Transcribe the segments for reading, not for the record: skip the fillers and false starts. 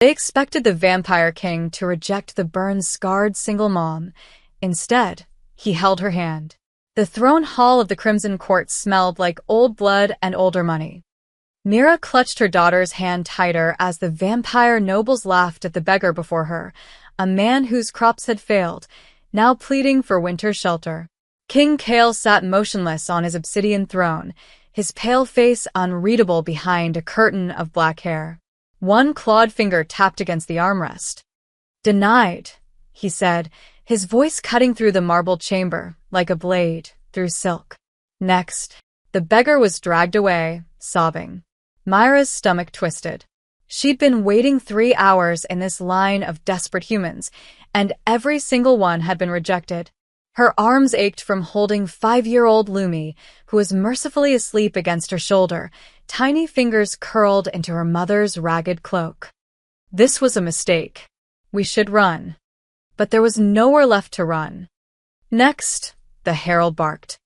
They expected the vampire king to reject the burn-scarred single mom. Instead, he held her hand. The throne hall of the Crimson Court smelled like old blood and older money. Mira clutched her daughter's hand tighter as the vampire nobles laughed at the beggar before her, a man whose crops had failed, now pleading for winter shelter. King Kale sat motionless on his obsidian throne, his pale face unreadable behind a curtain of black hair. One clawed finger tapped against the armrest. "Denied," he said, his voice cutting through the marble chamber like a blade through silk. Next, the beggar was dragged away, sobbing. Myra's stomach twisted. She'd been waiting 3 hours in this line of desperate humans, and every single one had been rejected. Her arms ached from holding 5-year-old Lumi, who was mercifully asleep against her shoulder, tiny fingers curled into her mother's ragged cloak. This was a mistake. We should run. But there was nowhere left to run. Next, the herald barked.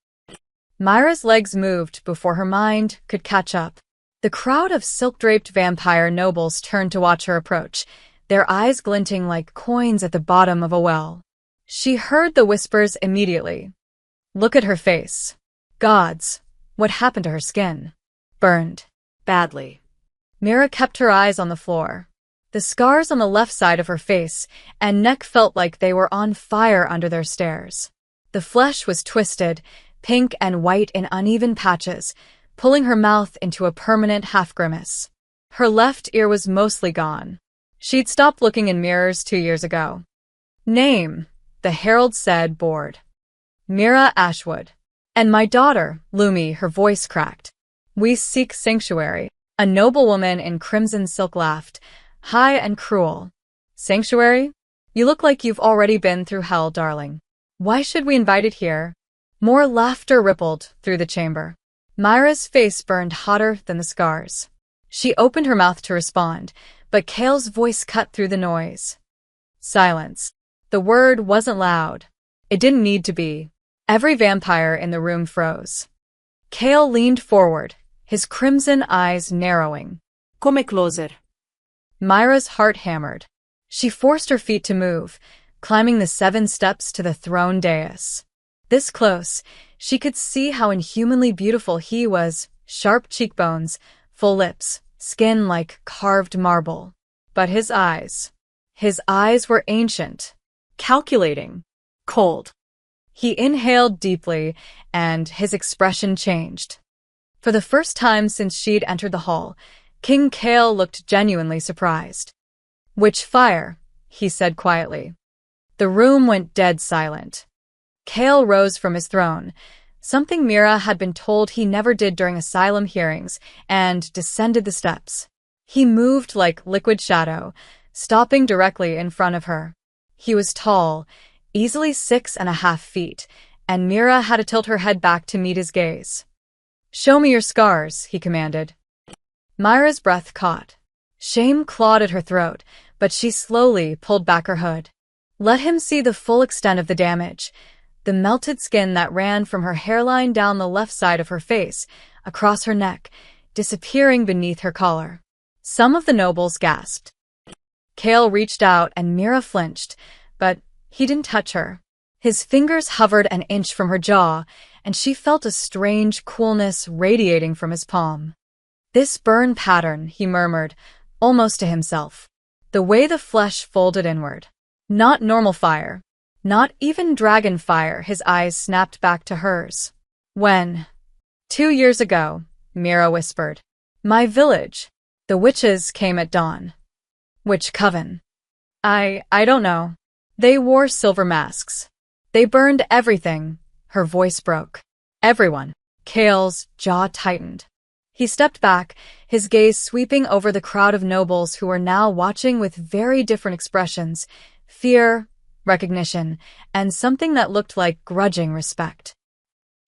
Myra's legs moved before her mind could catch up. The crowd of silk-draped vampire nobles turned to watch her approach, their eyes glinting like coins at the bottom of a well. She heard the whispers immediately. Look at her face. Gods, what happened to her skin? Burned. Badly. Mira kept her eyes on the floor. The scars on the left side of her face and neck felt like they were on fire under their stares. The flesh was twisted, pink and white in uneven patches, pulling her mouth into a permanent half-grimace. Her left ear was mostly gone. She'd stopped looking in mirrors 2 years ago. Name, the herald said, bored. Mira Ashwood. And my daughter, Lumi, her voice cracked. We seek sanctuary. A noblewoman in crimson silk laughed, high and cruel. Sanctuary? You look like you've already been through hell, darling. Why should we invite it here? More laughter rippled through the chamber. Myra's face burned hotter than the scars. She opened her mouth to respond, but Kale's voice cut through the noise. Silence. The word wasn't loud. It didn't need to be. Every vampire in the room froze. Kale leaned forward, his crimson eyes narrowing. Come closer. Myra's heart hammered. She forced her feet to move, climbing the 7 steps to the throne dais. This close, she could see how inhumanly beautiful he was, sharp cheekbones, full lips, skin like carved marble. But his eyes were ancient, calculating, cold. He inhaled deeply, and his expression changed. For the first time since she'd entered the hall, King Kale looked genuinely surprised. Which fire? He said quietly. The room went dead silent. Kale rose from his throne, something Mira had been told he never did during asylum hearings, and descended the steps. He moved like liquid shadow, stopping directly in front of her. He was tall, easily 6.5 feet, and Mira had to tilt her head back to meet his gaze. Show me your scars, he commanded. Myra's breath caught. Shame clawed at her throat, but she slowly pulled back her hood. Let him see the full extent of the damage. The melted skin that ran from her hairline down the left side of her face, across her neck, disappearing beneath her collar. Some of the nobles gasped. Kale reached out and Mira flinched, but he didn't touch her. His fingers hovered an inch from her jaw, and she felt a strange coolness radiating from his palm. This burn pattern, he murmured, almost to himself. The way the flesh folded inward. Not normal fire. Not even dragon fire. His eyes snapped back to hers. When? 2 years ago, Mira whispered. My village. The witches came at dawn. Which coven? I don't know. They wore silver masks. They burned everything. Her voice broke. Everyone. Kale's jaw tightened. He stepped back, his gaze sweeping over the crowd of nobles who were now watching with very different expressions, fear, recognition, and something that looked like grudging respect.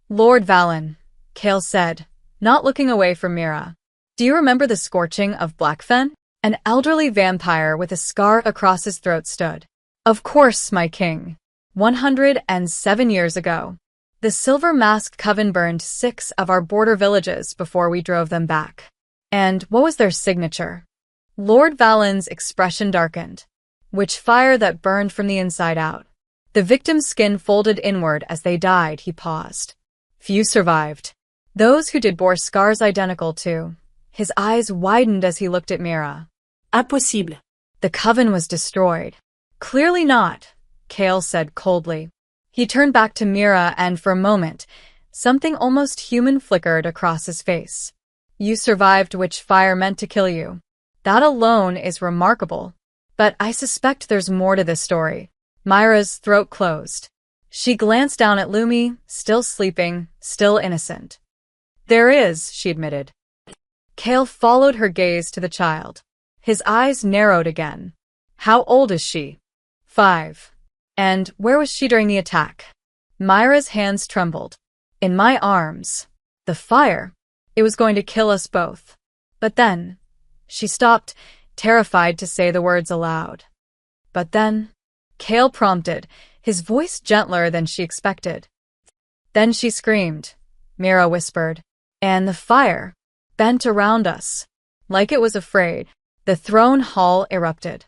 Lord Valen, Kale said, not looking away from Mira. Do you remember the scorching of Blackfen? An elderly vampire with a scar across his throat stood. Of course, my king. 107 years ago. The Silver Mask Coven burned 6 of our border villages before we drove them back. And what was their signature? Lord Valen's expression darkened. Witch fire that burned from the inside out. The victim's skin folded inward as they died, he paused. Few survived. Those who did bore scars identical to. His eyes widened as he looked at Mira. Impossible. The coven was destroyed. Clearly not, Kale said coldly. He turned back to Mira and for a moment, something almost human flickered across his face. You survived witch fire meant to kill you. That alone is remarkable. But I suspect there's more to this story. Myra's throat closed. She glanced down at Lumi, still sleeping, still innocent. There is, she admitted. Kale followed her gaze to the child. His eyes narrowed again. How old is she? 5. And where was she during the attack? Myra's hands trembled. In my arms. The fire. It was going to kill us both. But then, she stopped, terrified to say the words aloud. But then, Kale prompted, his voice gentler than she expected. Then she screamed, Mira whispered, and the fire bent around us, like it was afraid. The throne hall erupted.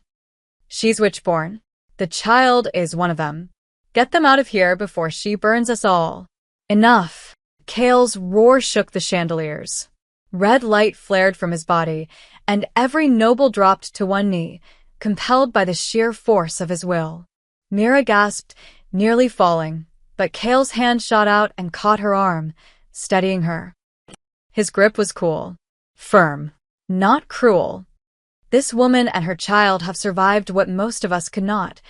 She's witchborn. The child is one of them. Get them out of here before she burns us all. Enough. Kale's roar shook the chandeliers. Red light flared from his body, and every noble dropped to one knee, compelled by the sheer force of his will. Mira gasped, nearly falling, but Kale's hand shot out and caught her arm, steadying her. His grip was cool, firm, not cruel. This woman and her child have survived what most of us could not,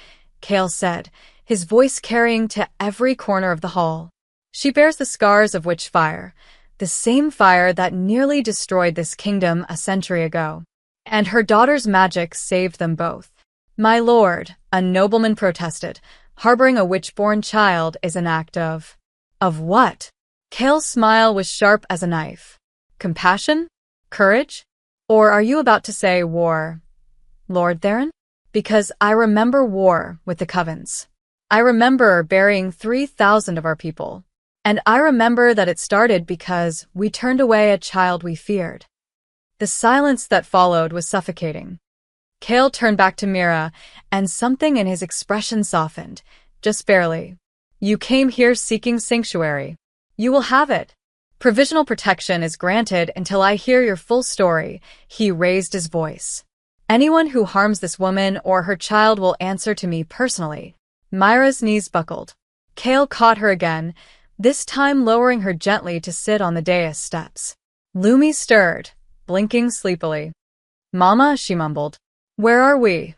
Kale said, his voice carrying to every corner of the hall. She bears the scars of witch fire, the same fire that nearly destroyed this kingdom a century ago. And her daughter's magic saved them both. My lord, a nobleman protested, harboring a witch-born child is an act of what? Kale's smile was sharp as a knife. Compassion? Courage? Or are you about to say war, Lord Theron? Because I remember war with the covens. I remember burying 3,000 of our people. And I remember that it started because we turned away a child we feared. The silence that followed was suffocating. Kale turned back to Mira, and something in his expression softened, just barely. You came here seeking sanctuary. You will have it. Provisional protection is granted until I hear your full story. He raised his voice. Anyone who harms this woman or her child will answer to me personally. Myra's knees buckled. Kale caught her again, this time lowering her gently to sit on the dais steps. Lumi stirred, blinking sleepily. Mama, she mumbled. Where are we?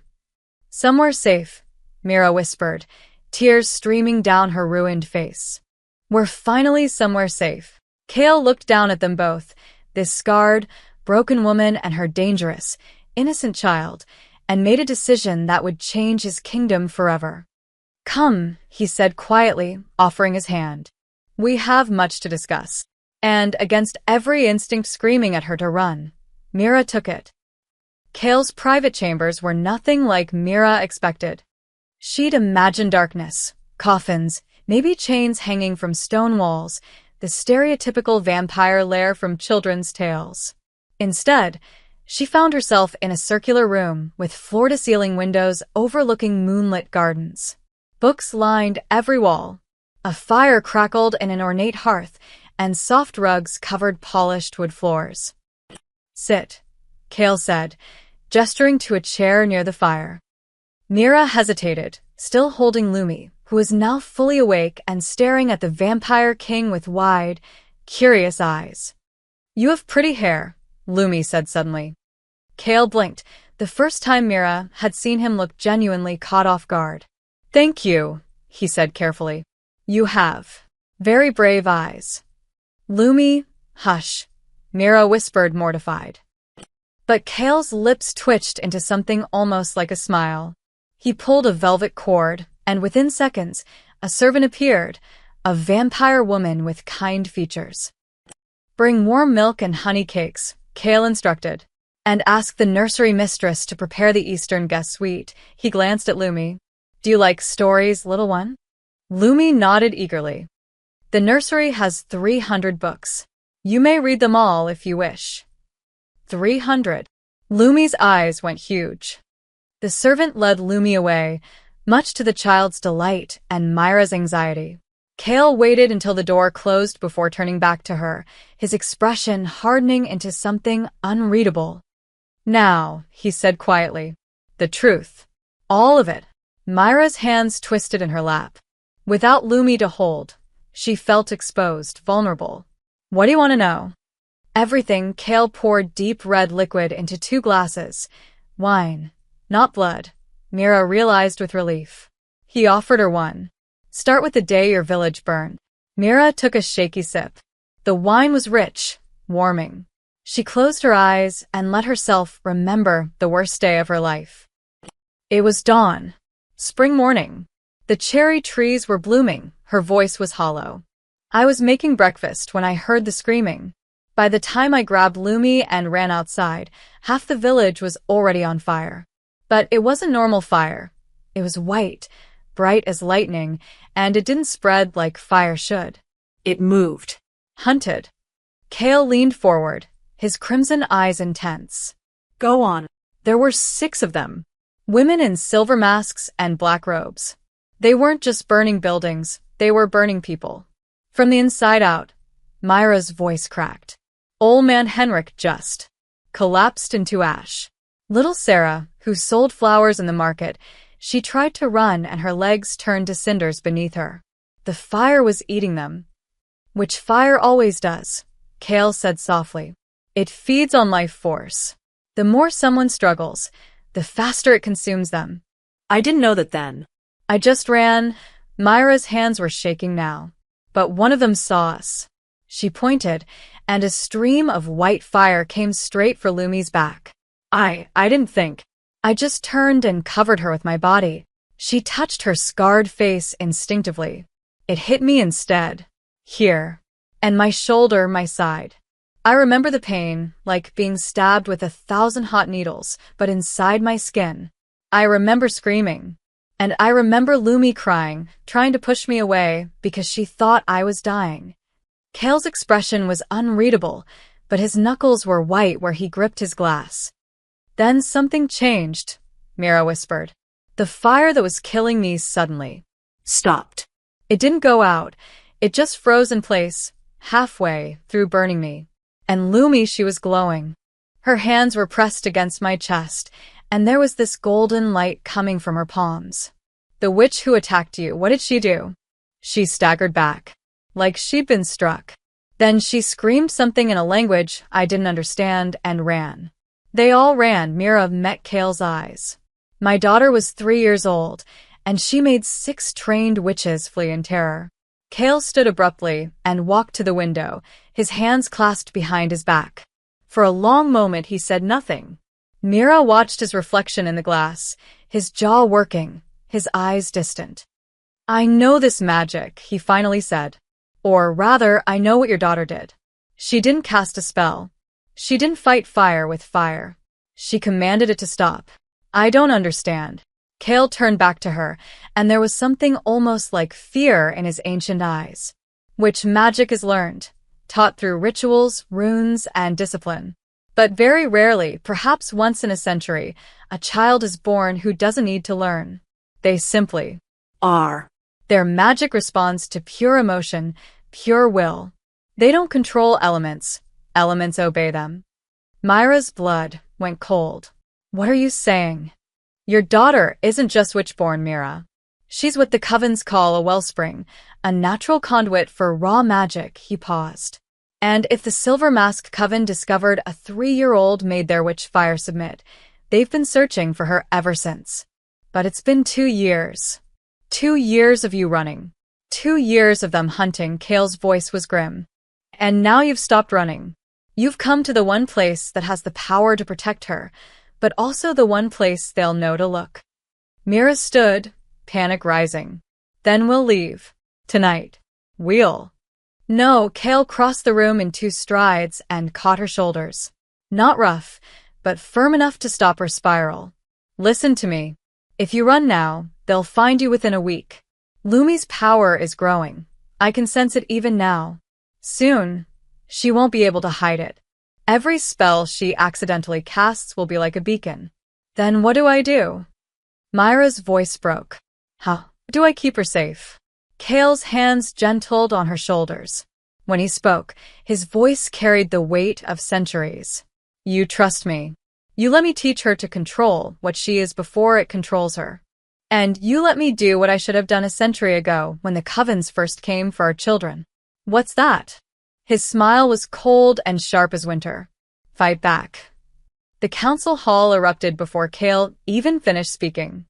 Somewhere safe, Mira whispered, tears streaming down her ruined face. We're finally somewhere safe. Kale looked down at them both, this scarred, broken woman and her dangerous, innocent child, and made a decision that would change his kingdom forever. Come, he said quietly, offering his hand. We have much to discuss. And against every instinct screaming at her to run, Mira took it. Kale's private chambers were nothing like Mira expected. She'd imagined darkness, coffins, maybe chains hanging from stone walls, the stereotypical vampire lair from children's tales. Instead, she found herself in a circular room with floor-to-ceiling windows overlooking moonlit gardens. Books lined every wall. A fire crackled in an ornate hearth, and soft rugs covered polished wood floors. Sit, Kale said, gesturing to a chair near the fire. Mira hesitated, still holding Lumi, who was now fully awake and staring at the vampire king with wide, curious eyes. You have pretty hair, Lumi said suddenly. Kale blinked, the first time Mira had seen him look genuinely caught off guard. Thank you, he said carefully. You have very brave eyes. Lumi, hush, Mira whispered, mortified. But Kale's lips twitched into something almost like a smile. He pulled a velvet cord, and within seconds, a servant appeared, a vampire woman with kind features. Bring warm milk and honey cakes, Kale instructed, and ask the nursery mistress to prepare the Eastern guest suite. He glanced at Lumi. Do you like stories, little one? Lumi nodded eagerly. The nursery has 300 books. You may read them all if you wish. 300. Lumi's eyes went huge. The servant led Lumi away, much to the child's delight and Myra's anxiety. Kale waited until the door closed before turning back to her, his expression hardening into something unreadable. "Now," he said quietly, "the truth. All of it." Myra's hands twisted in her lap. Without Lumi to hold, she felt exposed, vulnerable. "What do you want to know?" "Everything." Kale poured deep red liquid into 2 glasses. Wine, not blood, Mira realized with relief. He offered her one. "Start with the day your village burned." Mira took a shaky sip. The wine was rich, warming. She closed her eyes and let herself remember the worst day of her life. It was dawn. Spring morning. The cherry trees were blooming. Her voice was hollow. "I was making breakfast when I heard the screaming. By the time I grabbed Lumi and ran outside, half the village was already on fire. But it wasn't normal fire. It was white, bright as lightning, and it didn't spread like fire should. It moved. Hunted." Kale leaned forward, his crimson eyes intense. "Go on." There were 6 of them. Women in silver masks and black robes. They weren't just burning buildings, they were burning people. From the inside out, Myra's voice cracked. Old man Henrik just collapsed into ash. Little Sarah, who sold flowers in the market, she tried to run and her legs turned to cinders beneath her. The fire was eating them. "Which fire always does," Kale said softly. "It feeds on life force. The more someone struggles, the faster it consumes them." "I didn't know that then." "I just ran." Myra's hands were shaking now. "But one of them saw us." She pointed, and a stream of white fire came straight for Lumi's back. I didn't think. I just turned and covered her with my body." She touched her scarred face instinctively. "It hit me instead. Here. And my shoulder, my side. I remember the pain, like being stabbed with 1,000 hot needles, but inside my skin. I remember screaming. And I remember Lumi crying, trying to push me away because she thought I was dying." Kale's expression was unreadable, but his knuckles were white where he gripped his glass. "Then something changed," Mira whispered. "The fire that was killing me suddenly stopped. It didn't go out. It just froze in place, halfway through burning me. And Lumi, she was glowing. Her hands were pressed against my chest, and there was this golden light coming from her palms." "The witch who attacked you, what did she do?" She staggered back, like she'd been struck. Then she screamed something in a language I didn't understand and ran. They all ran. Mira met Kale's eyes. "My daughter was 3 years old, and she made 6 trained witches flee in terror." Kale stood abruptly and walked to the window, his hands clasped behind his back. For a long moment he said nothing. Mira watched his reflection in the glass, his jaw working, his eyes distant. "I know this magic," he finally said. "Or rather, I know what your daughter did. She didn't cast a spell. She didn't fight fire with fire. She commanded it to stop." "I don't understand." Kale turned back to her, and there was something almost like fear in his ancient eyes. "Which magic is learned, taught through rituals, runes, and discipline. But very rarely, perhaps once in a century, a child is born who doesn't need to learn. They simply are. Their magic responds to pure emotion, pure will. They don't control elements. Elements obey them." Myra's blood went cold. "What are you saying?" "Your daughter isn't just witch-born, Mira. She's what the covens call a wellspring, a natural conduit for raw magic." He paused. "And if the Silver Mask Coven discovered a 3-year-old made their witch fire submit, they've been searching for her ever since. But it's been 2 years. 2 years of you running. 2 years of them hunting." Kale's voice was grim. "And now you've stopped running. You've come to the one place that has the power to protect her, but also the one place they'll know to look." Mira stood, panic rising. "Then we'll leave. Tonight. We'll." "No." Kale crossed the room in 2 strides and caught her shoulders. Not rough, but firm enough to stop her spiral. "Listen to me. If you run now, they'll find you within a week. Lumi's power is growing. I can sense it even now. Soon, she won't be able to hide it. Every spell she accidentally casts will be like a beacon. Then what do I do? Myra's voice broke. How do I keep her safe? Kale's hands gentled on her shoulders. When he spoke, his voice carried the weight of centuries. You trust me. You let me teach her to control what she is before it controls her. And you let me do what I should have done a century ago when the Covens first came for our children. What's that? His smile was cold and sharp as winter. Fight back. The council hall erupted before Kale even finished speaking.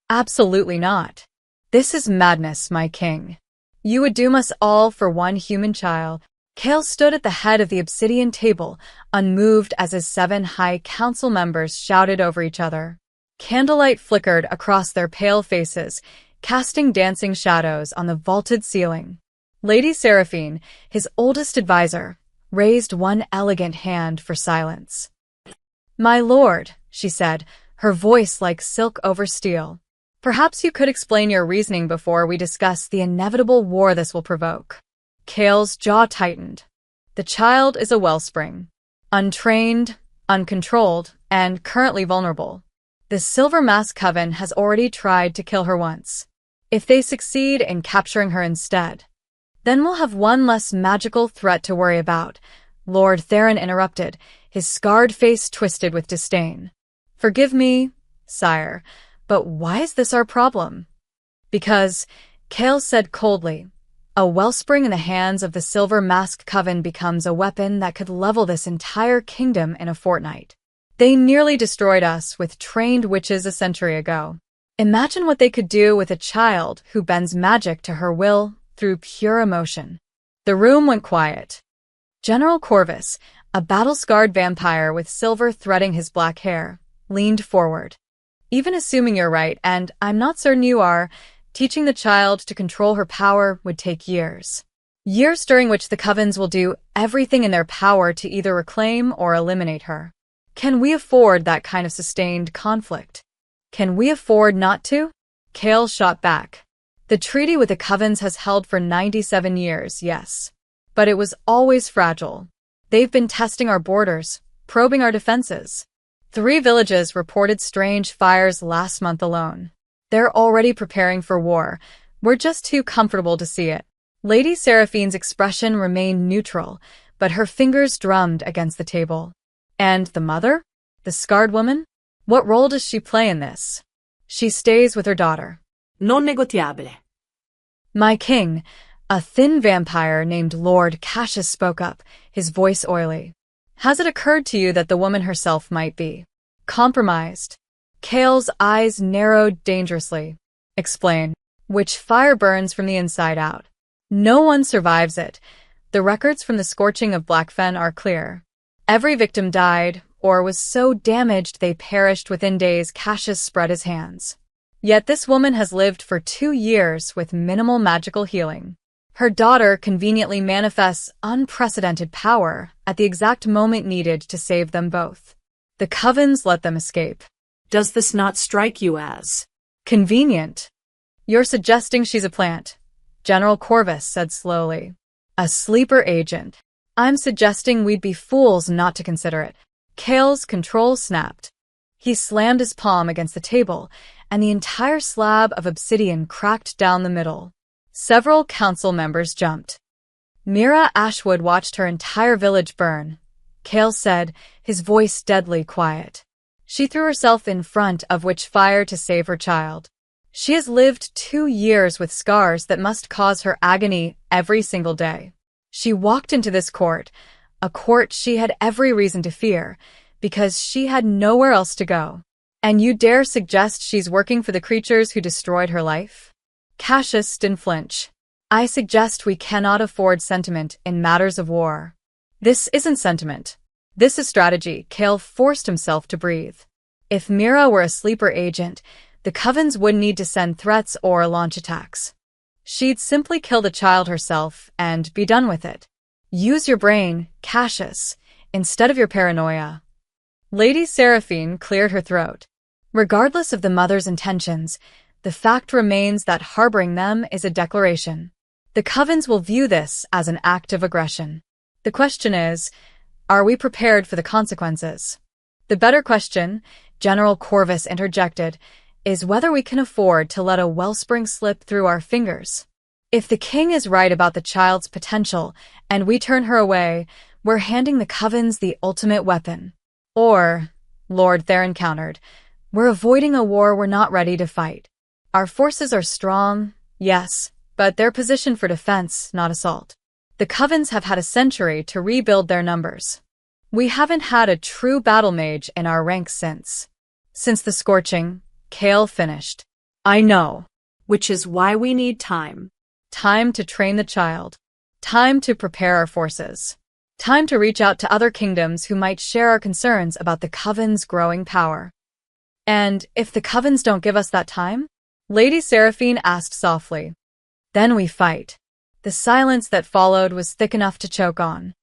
Absolutely not. This is madness, my king. You would doom us all for one human child. Kale stood at the head of the obsidian table, unmoved as his 7 high council members shouted over each other. Candlelight flickered across their pale faces, casting dancing shadows on the vaulted ceiling. Lady Seraphine, his oldest advisor, raised one elegant hand for silence. My lord, she said, her voice like silk over steel. Perhaps you could explain your reasoning before we discuss the inevitable war this will provoke. Kale's jaw tightened. The child is a wellspring. Untrained, uncontrolled, and currently vulnerable. The Silver Mask Coven has already tried to kill her once. If they succeed in capturing her instead, then we'll have one less magical threat to worry about. Lord Theron interrupted, his scarred face twisted with disdain. Forgive me, sire, but why is this our problem? Because, Kale said coldly, a wellspring in the hands of the Silver Mask Coven becomes a weapon that could level this entire kingdom in a fortnight. They nearly destroyed us with trained witches a century ago. Imagine what they could do with a child who bends magic to her will through pure emotion. The room went quiet. General Corvus, a battle-scarred vampire with silver threading his black hair, leaned forward. Even assuming you're right, and I'm not certain you are, teaching the child to control her power would take years. Years during which the Covens will do everything in their power to either reclaim or eliminate her. Can we afford that kind of sustained conflict? Can we afford not to? Kale shot back. The treaty with the Covens has held for 97 years, yes. But it was always fragile. They've been testing our borders, probing our defenses. 3 villages reported strange fires last month alone. They're already preparing for war. We're just too comfortable to see it. Lady Seraphine's expression remained neutral, but her fingers drummed against the table. And the mother? The scarred woman? What role does she play in this? She stays with her daughter. Non negotiable. My king, a thin vampire named Lord Cassius spoke up, his voice oily. Has it occurred to you that the woman herself might be compromised? Kale's eyes narrowed dangerously. Explain. Which fire burns from the inside out. No one survives it. The records from the scorching of Blackfen are clear. Every victim died, or was so damaged they perished within days. Cassius spread his hands. Yet this woman has lived for 2 years with minimal magical healing. Her daughter conveniently manifests unprecedented power at the exact moment needed to save them both. The Covens let them escape. Does this not strike you as convenient? You're suggesting she's a plant, General Corvus said slowly. A sleeper agent. I'm suggesting we'd be fools not to consider it. Kale's control snapped. He slammed his palm against the table, and the entire slab of obsidian cracked down the middle. Several council members jumped. Mira Ashwood watched her entire village burn. Kale said, his voice deadly quiet. She threw herself in front of witch fire to save her child. She has lived 2 years with scars that must cause her agony every single day. She walked into this court, a court she had every reason to fear, because she had nowhere else to go. And you dare suggest she's working for the creatures who destroyed her life? Cassius didn't flinch. I suggest we cannot afford sentiment in matters of war. This isn't sentiment. This is strategy. Kale forced himself to breathe. If Mira were a sleeper agent, the Covens wouldn't need to send threats or launch attacks. She'd simply kill the child herself and be done with it. Use your brain, Cassius, instead of your paranoia. Lady Seraphine cleared her throat. Regardless of the mother's intentions, the fact remains that harboring them is a declaration. The Covens will view this as an act of aggression. The question is, Are we prepared for the consequences? The better question, General Corvus interjected, is whether we can afford to let a wellspring slip through our fingers. If the king is right about the child's potential and we turn her away, we're handing the Covens the ultimate weapon. Or, Lord Theron countered, we're avoiding a war we're not ready to fight. Our forces are strong, yes, but they're positioned for defense, not assault. The Covens have had a century to rebuild their numbers. We haven't had a true battle mage in our ranks since the scorching, Kale finished. I know. Which is why we need time. Time to train the child. Time to prepare our forces. Time to reach out to other kingdoms who might share our concerns about the Coven's growing power. And if the Covens don't give us that time? Lady Seraphine asked softly. Then we fight. The silence that followed was thick enough to choke on.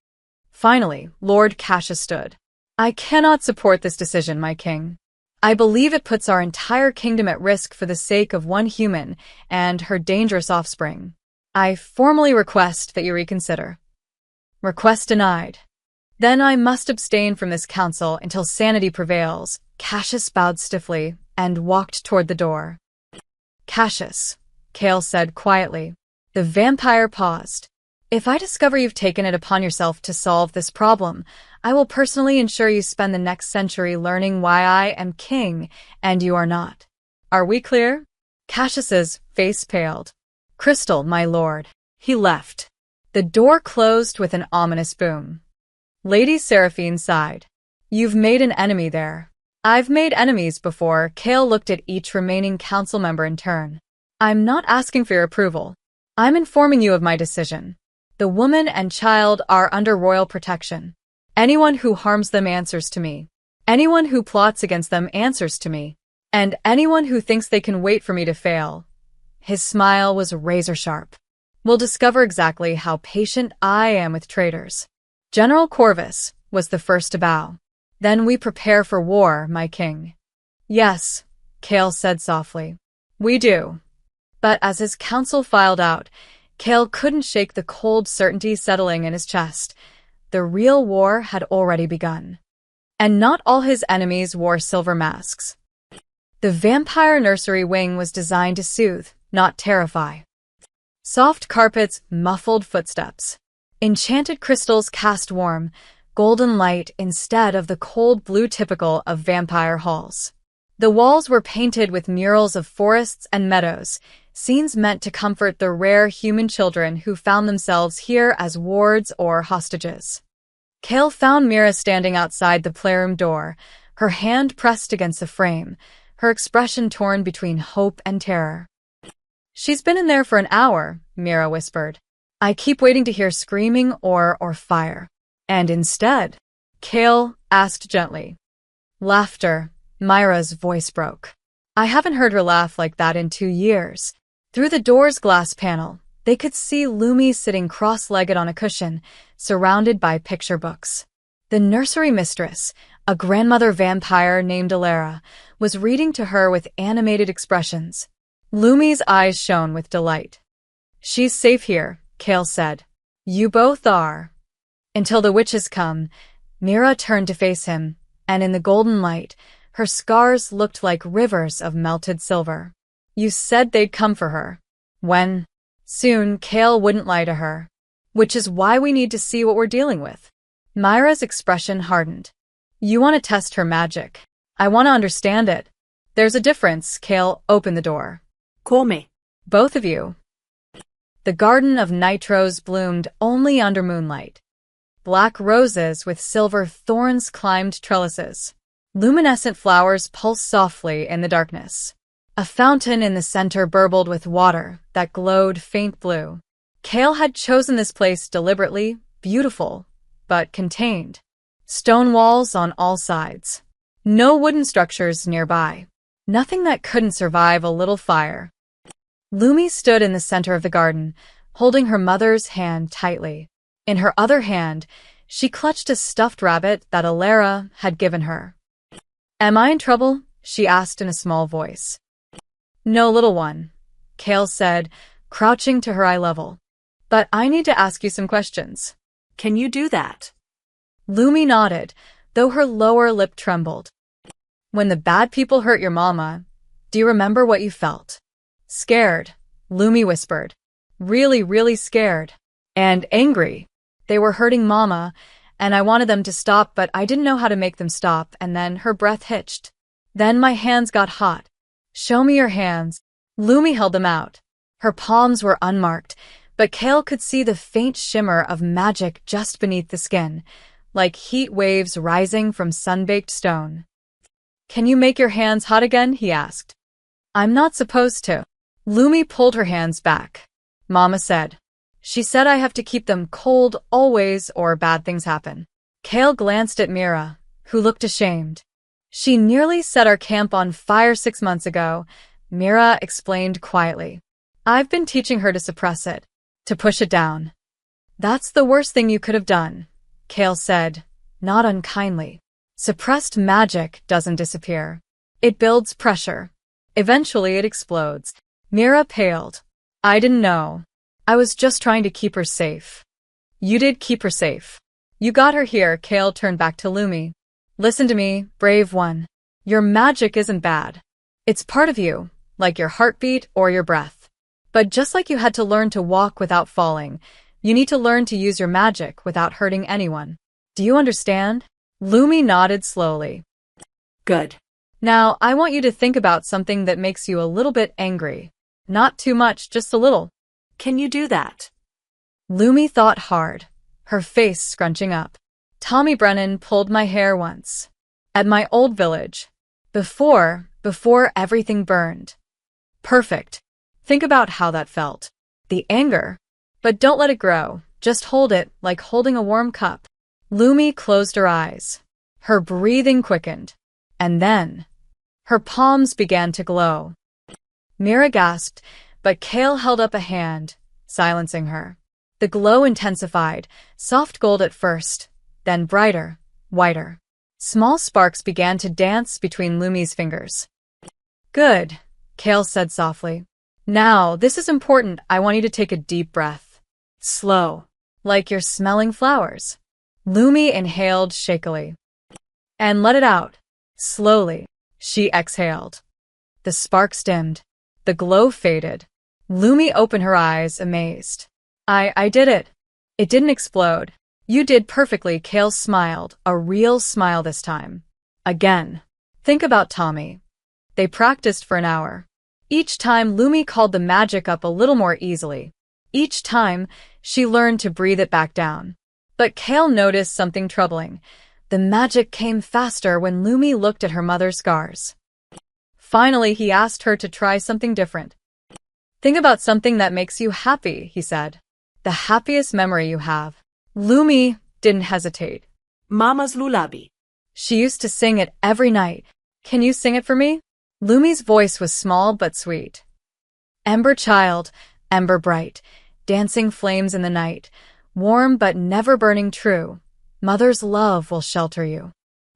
Finally, Lord Cassius stood. I cannot support this decision, my king. I believe it puts our entire kingdom at risk for the sake of one human and her dangerous offspring. I formally request that you reconsider. Request denied. Then I must abstain from this council until sanity prevails. Cassius bowed stiffly and walked toward the door. Cassius, Kale said quietly. The vampire paused. If I discover you've taken it upon yourself to solve this problem, I will personally ensure you spend the next century learning why I am king and you are not. Are we clear? Cassius's face paled. Crystal, my lord. He left. The door closed with an ominous boom. Lady Seraphine sighed. You've made an enemy there. I've made enemies before. Kale looked at each remaining council member in turn. I'm not asking for your approval. I'm informing you of my decision. The woman and child are under royal protection. Anyone who harms them answers to me. Anyone who plots against them answers to me. And anyone who thinks they can wait for me to fail. His smile was razor-sharp. Will discover exactly how patient I am with traitors. General Corvus was the first to bow. Then we prepare for war, my king. Yes, Kale said softly. We do. But as his counsel filed out, Kale couldn't shake the cold certainty settling in his chest. The real war had already begun. And not all his enemies wore silver masks. The vampire nursery wing was designed to soothe, not terrify. Soft carpets, muffled footsteps. Enchanted crystals cast warm, golden light instead of the cold blue typical of vampire halls. The walls were painted with murals of forests and meadows, scenes meant to comfort the rare human children who found themselves here as wards or hostages. Kale found Mira standing outside the playroom door, her hand pressed against the frame, her expression torn between hope and terror. She's been in there for an hour, Mira whispered. I keep waiting to hear screaming or fire. And instead, Kale asked gently. Laughter. Myra's voice broke. I haven't heard her laugh like that in 2 years. Through the door's glass panel, they could see Lumi sitting cross-legged on a cushion, surrounded by picture books. The nursery mistress, a grandmother vampire named Alara, was reading to her with animated expressions. Lumi's eyes shone with delight. She's safe here, Kale said. You both are. Until the witches come, Mira turned to face him, and in the golden light, her scars looked like rivers of melted silver. You said they'd come for her. When? Soon, Kale wouldn't lie to her. Which is why we need to see what we're dealing with. Myra's expression hardened. You want to test her magic. I want to understand it. There's a difference. Kale opened the door. Come. Both of you. The garden of nitros bloomed only under moonlight. Black roses with silver thorns climbed trellises. Luminescent flowers pulsed softly in the darkness. A fountain in the center burbled with water that glowed faint blue. Kale had chosen this place deliberately, beautiful, but contained. Stone walls on all sides. No wooden structures nearby. Nothing that couldn't survive a little fire. Lumi stood in the center of the garden, holding her mother's hand tightly. In her other hand, she clutched a stuffed rabbit that Alara had given her. Am I in trouble? She asked in a small voice. No, little one, Kale said, crouching to her eye level. But I need to ask you some questions. Can you do that? Lumi nodded, though her lower lip trembled. When the bad people hurt your mama, do you remember what you felt? Scared, Lumi whispered. Really, really scared. And angry. They were hurting mama, and I wanted them to stop, but I didn't know how to make them stop, and then her breath hitched. Then my hands got hot. Show me your hands. Lumi held them out. Her palms were unmarked, but Kale could see the faint shimmer of magic just beneath the skin, like heat waves rising from sun-baked stone. Can you make your hands hot again? He asked. I'm not supposed to. Lumi pulled her hands back. Mama said. She said I have to keep them cold always or bad things happen. Kale glanced at Mira, who looked ashamed. She nearly set our camp on fire 6 months ago, Mira explained quietly. I've been teaching her to suppress it, to push it down. That's the worst thing you could have done, Kale said, not unkindly. Suppressed magic doesn't disappear. It builds pressure. Eventually it explodes. Mira paled. I didn't know. I was just trying to keep her safe. You did keep her safe. You got her here. Kale turned back to Lumi. Listen to me, brave one. Your magic isn't bad. It's part of you, like your heartbeat or your breath. But just like you had to learn to walk without falling, you need to learn to use your magic without hurting anyone. Do you understand? Lumi nodded slowly. Good. Now, I want you to think about something that makes you a little bit angry. Not too much, just a little. Can you do that? Lumi thought hard, her face scrunching up. Tommy Brennan pulled my hair once. At my old village. Before everything burned. Perfect. Think about how that felt. The anger. But don't let it grow. Just hold it, like holding a warm cup. Lumi closed her eyes. Her breathing quickened. And then, her palms began to glow. Mira gasped, but Kale held up a hand, silencing her. The glow intensified, soft gold at first, then brighter, whiter. Small sparks began to dance between Lumi's fingers. Good, Kale said softly. Now, this is important. I want you to take a deep breath. Slow, like you're smelling flowers. Lumi inhaled shakily. And let it out. Slowly, she exhaled. The sparks dimmed. The glow faded. Lumi opened her eyes, amazed. I did it. It didn't explode. You did perfectly. Kale smiled, a real smile this time. Again. Think about Tommy. They practiced for an hour. Each time Lumi called the magic up a little more easily. Each time, she learned to breathe it back down. But Kale noticed something troubling. The magic came faster when Lumi looked at her mother's scars. Finally, he asked her to try something different. Think about something that makes you happy, he said. The happiest memory you have. Lumi didn't hesitate. Mama's lullaby. She used to sing it every night. Can you sing it for me? Lumi's voice was small but sweet. Ember child, ember bright, dancing flames in the night, warm but never burning true. Mother's love will shelter you.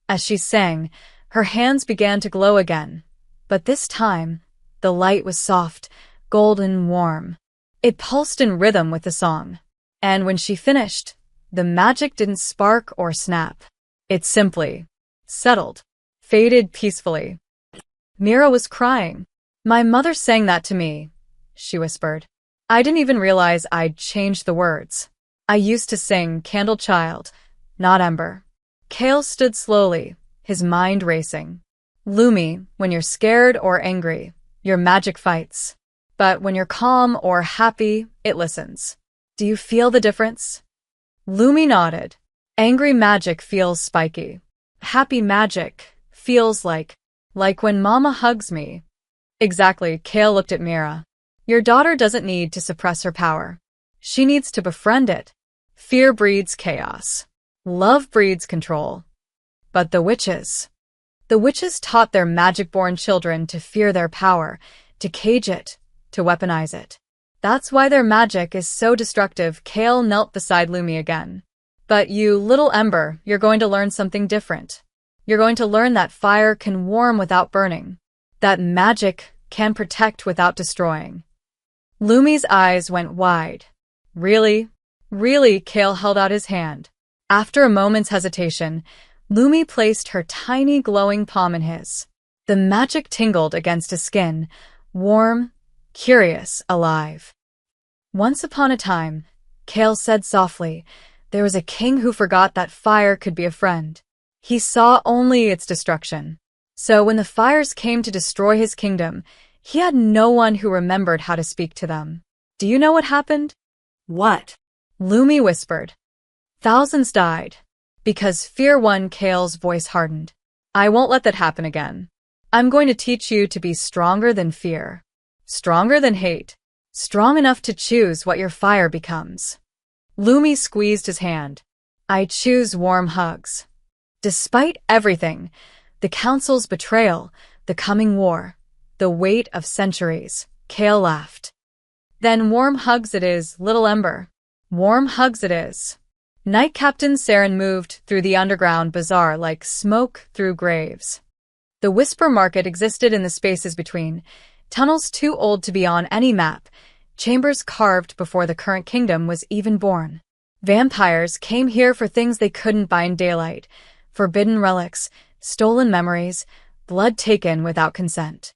As she sang, her hands began to glow again. But this time, the light was soft, golden, warm. It pulsed in rhythm with the song. And when she finished, the magic didn't spark or snap. It simply settled, faded peacefully. Mira was crying. My mother sang that to me, she whispered. I didn't even realize I'd changed the words. I used to sing Candle Child, not Ember. Kale stood slowly, his mind racing. Lumi, when you're scared or angry, your magic fights. But when you're calm or happy, it listens. Do you feel the difference? Lumi nodded. Angry magic feels spiky. Happy magic feels like when Mama hugs me. Exactly, Kale looked at Mira. Your daughter doesn't need to suppress her power. She needs to befriend it. Fear breeds chaos. Love breeds control. But the witches taught their magic-born children to fear their power, to cage it, to weaponize it. That's why their magic is so destructive. Kale knelt beside Lumi again. But you, little Ember, you're going to learn something different. You're going to learn that fire can warm without burning. That magic can protect without destroying. Lumi's eyes went wide. Really? Really? Kale held out his hand. After a moment's hesitation, Lumi placed her tiny glowing palm in his. The magic tingled against his skin, warm, curious, alive. Once upon a time, Kale said softly, there was a king who forgot that fire could be a friend. He saw only its destruction. So when the fires came to destroy his kingdom, he had no one who remembered how to speak to them. Do you know what happened? What? Lumi whispered. Thousands died. Because fear won, Kale's voice hardened. I won't let that happen again. I'm going to teach you to be stronger than fear. Stronger than hate. Strong enough to choose what your fire becomes. Lumi squeezed his hand. I choose warm hugs. Despite everything, the council's betrayal, the coming war, the weight of centuries, Kale laughed. Then warm hugs it is, little Ember. Warm hugs it is. Knight Captain Saren moved through the underground bazaar like smoke through graves. The Whisper Market existed in the spaces between, tunnels too old to be on any map, chambers carved before the current kingdom was even born. Vampires came here for things they couldn't buy in daylight, forbidden relics, stolen memories, blood taken without consent.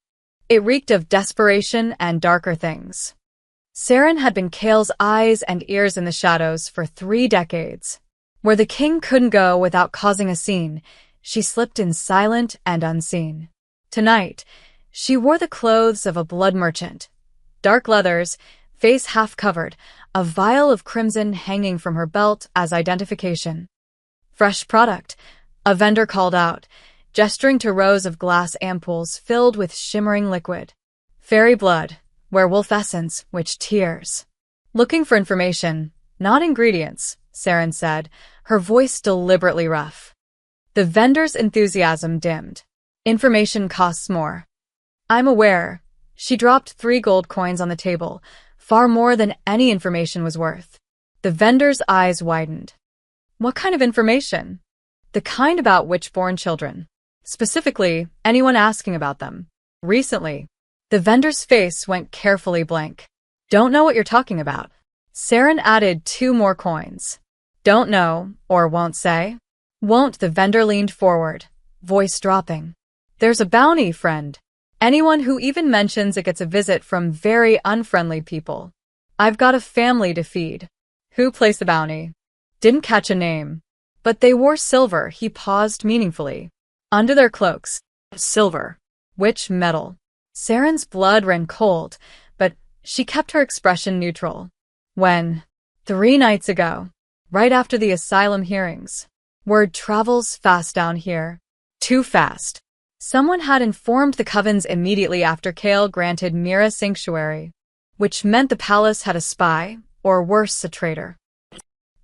It reeked of desperation and darker things. Saren had been Kale's eyes and ears in the shadows for 3 decades. Where the king couldn't go without causing a scene, she slipped in silent and unseen. Tonight, she wore the clothes of a blood merchant. Dark leathers, face half covered, a vial of crimson hanging from her belt as identification. Fresh product, a vendor called out, gesturing to rows of glass ampoules filled with shimmering liquid. Fairy blood, werewolf essence, witch tears. Looking for information, not ingredients, Saren said, her voice deliberately rough. The vendor's enthusiasm dimmed. Information costs more. I'm aware. She dropped 3 gold coins on the table, far more than any information was worth. The vendor's eyes widened. What kind of information? The kind about witch-born children. Specifically, anyone asking about them. Recently. The vendor's face went carefully blank. Don't know what you're talking about. Saren added 2 more coins. Don't know, or won't say? Won't, the vendor leaned forward, voice dropping. There's a bounty, friend. Anyone who even mentions it gets a visit from very unfriendly people. I've got a family to feed. Who placed the bounty? Didn't catch a name. But they wore silver, he paused meaningfully. Under their cloaks. Silver. Which metal? Saren's blood ran cold, but she kept her expression neutral. When? 3 nights ago. Right after the asylum hearings. Word travels fast down here. Too fast. Someone had informed the covens immediately after Kale granted Mira sanctuary, which meant the palace had a spy, or worse, a traitor.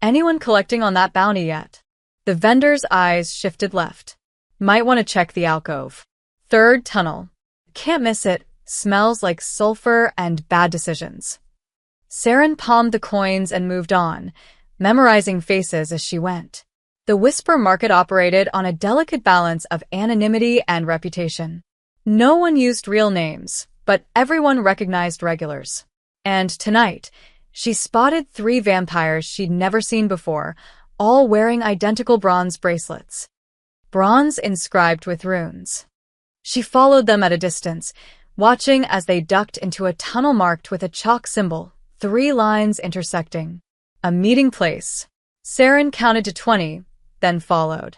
Anyone collecting on that bounty yet? The vendor's eyes shifted left. Might want to check the alcove. 3rd tunnel. Can't miss it. Smells like sulfur and bad decisions. Saren palmed the coins and moved on, memorizing faces as she went. The Whisper Market operated on a delicate balance of anonymity and reputation. No one used real names, but everyone recognized regulars. And tonight, she spotted 3 vampires she'd never seen before, all wearing identical bronze bracelets. Bronze inscribed with runes. She followed them at a distance, watching as they ducked into a tunnel marked with a chalk symbol, 3 lines intersecting. A meeting place. Saren counted to 20, then followed.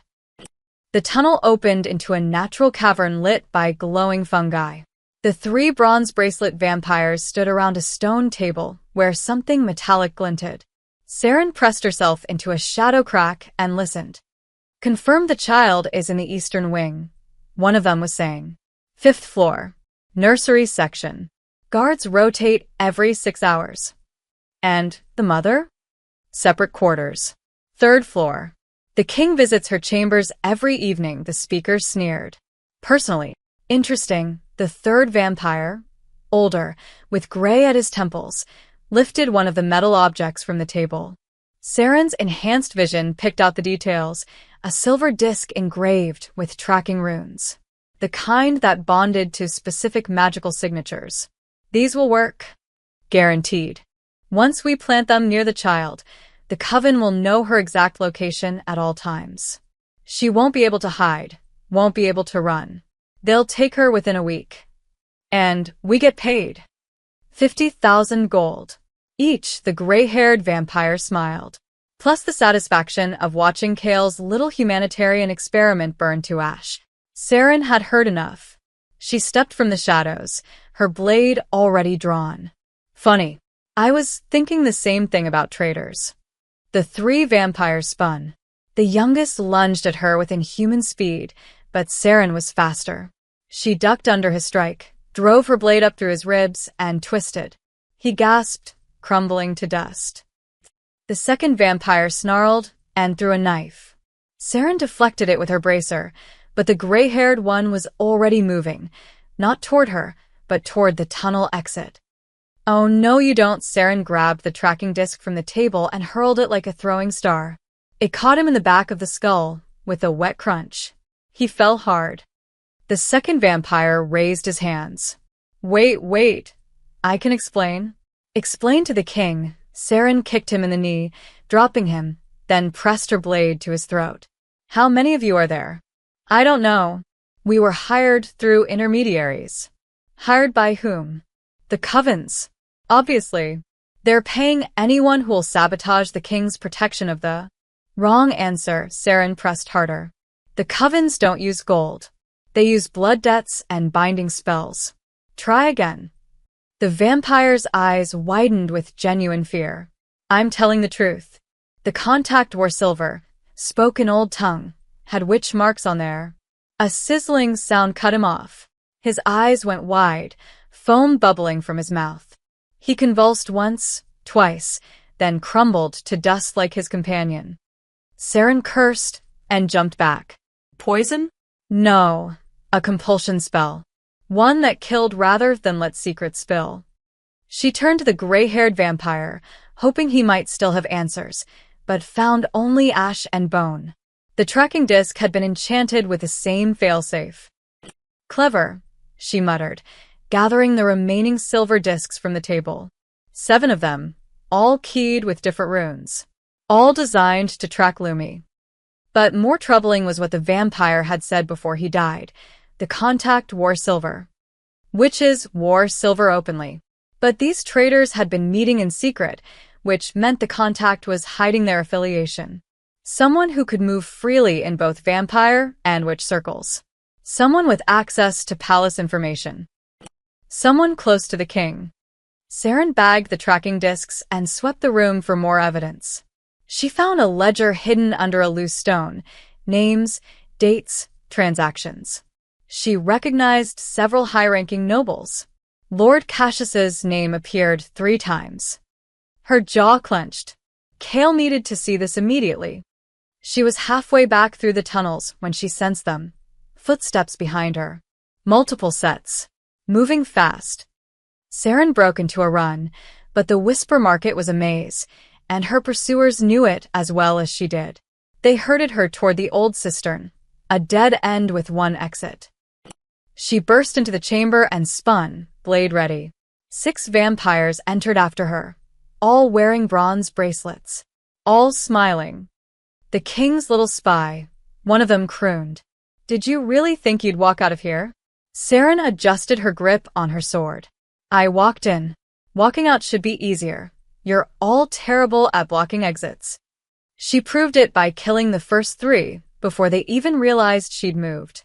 The tunnel opened into a natural cavern lit by glowing fungi. The 3 bronze bracelet vampires stood around a stone table where something metallic glinted. Saren pressed herself into a shadow crack and listened. Confirmed the child is in the eastern wing, one of them was saying. 5th floor. Nursery section. Guards rotate every 6 hours. And the mother? Separate quarters. 3rd floor. The king visits her chambers every evening, the speaker sneered. Personally. Interesting, the 3rd vampire, older, with gray at his temples, lifted one of the metal objects from the table. Saren's enhanced vision picked out the details, a silver disc engraved with tracking runes. The kind that bonded to specific magical signatures. These will work. Guaranteed. Once we plant them near the child, The coven will know her exact location at all times. She won't be able to hide, won't be able to run. They'll take her within a week. And we get paid. 50,000 gold. Each, the gray-haired vampire smiled. Plus the satisfaction of watching Kale's little humanitarian experiment burn to ash. Saren had heard enough. She stepped from the shadows, her blade already drawn. Funny. I was thinking the same thing about traitors. The three vampires spun. The youngest lunged at her with inhuman speed, but Saren was faster. She ducked under his strike, drove her blade up through his ribs, and twisted. He gasped, crumbling to dust. The second vampire snarled and threw a knife. Saren deflected it with her bracer, but the gray-haired one was already moving, not toward her, but toward the tunnel exit. Oh, no you don't. Saren grabbed the tracking disc from the table and hurled it like a throwing star. It caught him in the back of the skull, with a wet crunch. He fell hard. The second vampire raised his hands. Wait. I can explain. Explain to the king. Saren kicked him in the knee, dropping him, then pressed her blade to his throat. How many of you are there? I don't know. We were hired through intermediaries. Hired by whom? The covens. Obviously. They're paying anyone who will sabotage the king's protection of the... Wrong answer. Saren pressed harder. The covens don't use gold. They use blood debts and binding spells. Try again. The vampire's eyes widened with genuine fear. I'm telling the truth. The contact wore silver, spoke in old tongue, had witch marks on there. A sizzling sound cut him off. His eyes went wide, foam bubbling from his mouth. He convulsed once, twice, then crumbled to dust like his companion. Saren cursed and jumped back. Poison? No, a compulsion spell. One that killed rather than let secrets spill. She turned to the gray-haired vampire, hoping he might still have answers, but found only ash and bone. The tracking disc had been enchanted with the same failsafe. Clever, she muttered, gathering the remaining silver discs from the table. 7 of them, all keyed with different runes. All designed to track Lumi. But more troubling was what the vampire had said before he died. The contact wore silver. Witches wore silver openly. But these traitors had been meeting in secret, which meant the contact was hiding their affiliation. Someone who could move freely in both vampire and witch circles. Someone with access to palace information. Someone close to the king. Saren bagged the tracking discs and swept the room for more evidence. She found a ledger hidden under a loose stone. Names, dates, transactions. She recognized several high-ranking nobles. Lord Cassius's name appeared 3 times. Her jaw clenched. Kale needed to see this immediately. She was halfway back through the tunnels when she sensed them. Footsteps behind her. Multiple sets. Moving fast. Saren broke into a run, but the Whisper Market was a maze, and her pursuers knew it as well as she did. They herded her toward the old cistern, a dead end with one exit. She burst into the chamber and spun, blade ready. 6 vampires entered after her, all wearing bronze bracelets, all smiling. The king's little spy, one of them crooned. Did you really think you'd walk out of here? Saren adjusted her grip on her sword. I walked in. Walking out should be easier. You're all terrible at blocking exits. She proved it by killing the first 3 before they even realized she'd moved.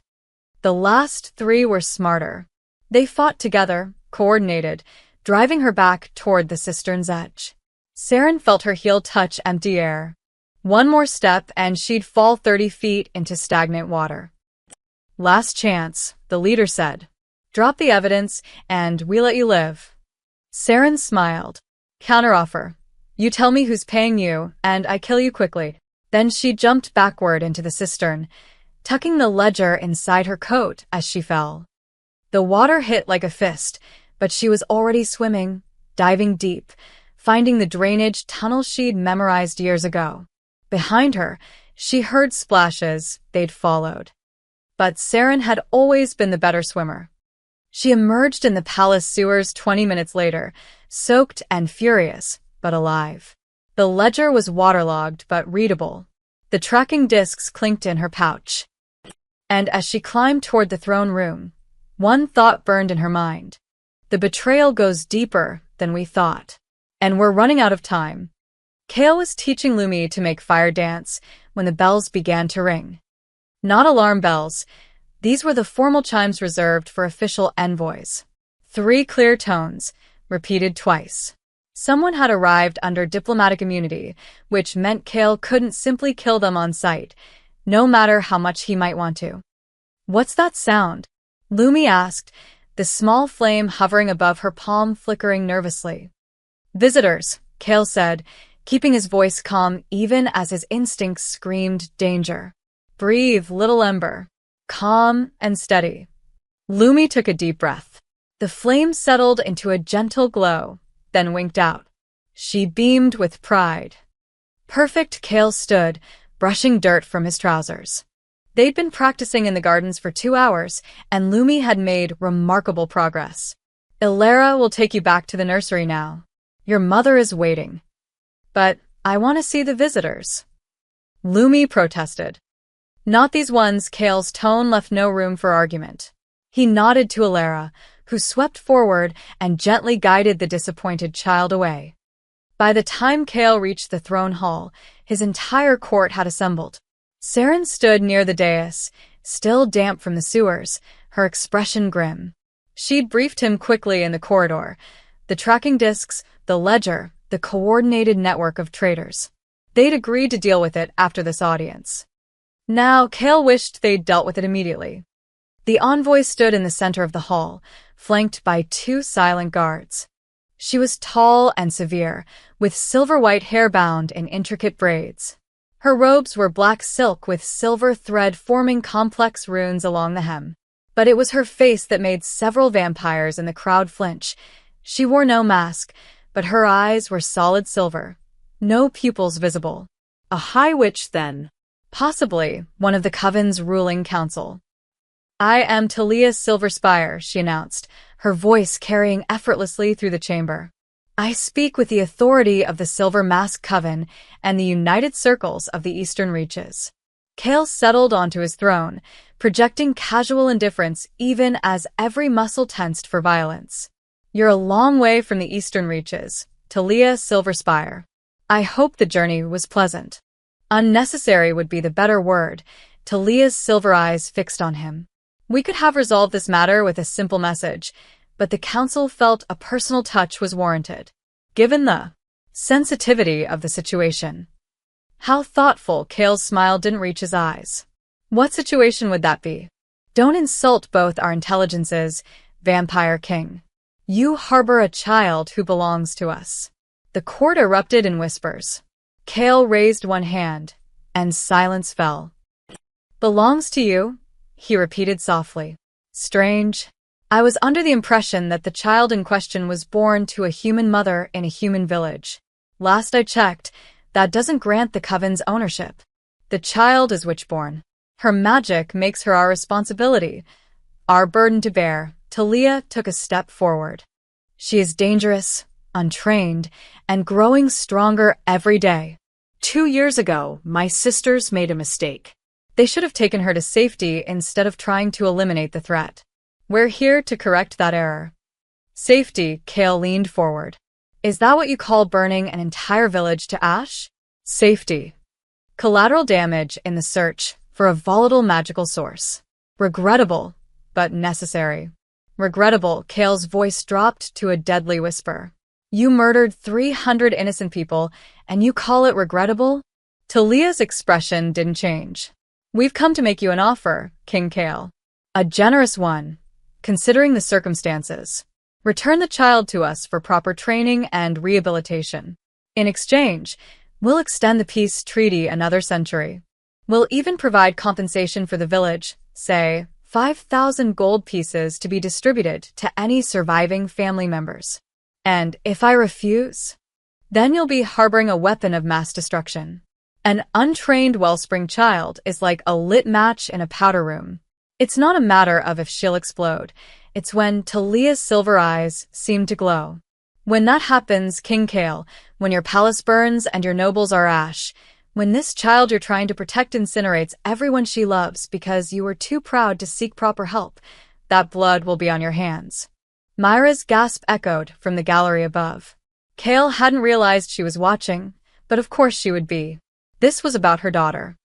The last 3 were smarter. They fought together, coordinated, driving her back toward the cistern's edge. Saren felt her heel touch empty air. One more step and she'd fall 30 feet into stagnant water. Last chance, the leader said. Drop the evidence and we let you live. Saren smiled. Counteroffer. You tell me who's paying you, and I kill you quickly. Then she jumped backward into the cistern, tucking the ledger inside her coat as she fell. The water hit like a fist, but she was already swimming, diving deep, finding the drainage tunnel she'd memorized years ago. Behind her, she heard splashes they'd followed. But Saren had always been the better swimmer. She emerged in the palace sewers 20 minutes later, soaked and furious, but alive. The ledger was waterlogged but readable. The tracking discs clinked in her pouch. And as she climbed toward the throne room, one thought burned in her mind. The betrayal goes deeper than we thought. And we're running out of time. Kale was teaching Lumi to make fire dance when the bells began to ring. Not alarm bells. These were the formal chimes reserved for official envoys. 3 clear tones, repeated twice. Someone had arrived under diplomatic immunity, which meant Kale couldn't simply kill them on sight, no matter how much he might want to. "What's that sound?" Lumi asked, the small flame hovering above her palm flickering nervously. "Visitors," Kale said, keeping his voice calm even as his instincts screamed danger. "Breathe, little ember. Calm and steady." Lumi took a deep breath. The flame settled into a gentle glow, then winked out. She beamed with pride. Perfect. Kale stood, brushing dirt from his trousers. They'd been practicing in the gardens for 2 hours, and Lumi had made remarkable progress. "Ilera will take you back to the nursery now. Your mother is waiting." "But I want to see the visitors," Lumi protested. "Not these ones." Kale's tone left no room for argument. He nodded to Ilera, who swept forward and gently guided the disappointed child away. By the time Kale reached the throne hall, his entire court had assembled. Saren stood near the dais, still damp from the sewers, her expression grim. She'd briefed him quickly in the corridor. The tracking discs, the ledger, the coordinated network of traitors. They'd agreed to deal with it after this audience. Now, Kale wished they'd dealt with it immediately. The envoy stood in the center of the hall, flanked by 2 silent guards. She was tall and severe, with silver-white hair bound in intricate braids. Her robes were black silk with silver thread forming complex runes along the hem. But it was her face that made several vampires in the crowd flinch. She wore no mask, but her eyes were solid silver. No pupils visible. A high witch, then. Possibly one of the Coven's ruling council. "I am Talia Silverspire," she announced, her voice carrying effortlessly through the chamber. "I speak with the authority of the Silver Mask Coven and the United Circles of the Eastern Reaches." Kale settled onto his throne, projecting casual indifference even as every muscle tensed for violence. "You're a long way from the Eastern Reaches, Talia Silverspire. I hope the journey was pleasant." Unnecessary would be the better word. Talia's silver eyes fixed on him. "We could have resolved this matter with a simple message, but the council felt a personal touch was warranted, given the sensitivity of the situation." How thoughtful. Kale's smile didn't reach his eyes. "What situation would that be?" "Don't insult both our intelligences, Vampire King. You harbor a child who belongs to us." The court erupted in whispers. Kale raised one hand, and silence fell. "Belongs to you?" he repeated softly. "Strange. I was under the impression that the child in question was born to a human mother in a human village. Last I checked, that doesn't grant the Coven's ownership. The child is witchborn. Her magic makes her our responsibility, our burden to bear." Talia took a step forward. "She is dangerous, untrained, and growing stronger every day. 2 years ago, my sisters made a mistake. They should have taken her to safety instead of trying to eliminate the threat. We're here to correct that error." "Safety," Kale leaned forward. "Is that what you call burning an entire village to ash?" "Safety. Collateral damage in the search for a volatile magical source. Regrettable, but necessary." "Regrettable," Kale's voice dropped to a deadly whisper. "You murdered 300 innocent people, and you call it regrettable?" Talia's expression didn't change. "We've come to make you an offer, King Kale. A generous one, considering the circumstances. Return the child to us for proper training and rehabilitation. In exchange, we'll extend the peace treaty another century. We'll even provide compensation for the village, say, 5,000 gold pieces to be distributed to any surviving family members. And if I refuse, then you'll be harboring a weapon of mass destruction. An untrained wellspring child is like a lit match in a powder room. It's not a matter of if she'll explode. It's when." Talia's silver eyes seemed to glow. When that happens, King Kale, when your palace burns and your nobles are ash, when this child you're trying to protect incinerates everyone she loves because you were too proud to seek proper help, that blood will be on your hands. Myra's gasp echoed from the gallery above. Kale hadn't realized she was watching, but of course she would be. This was about her daughter.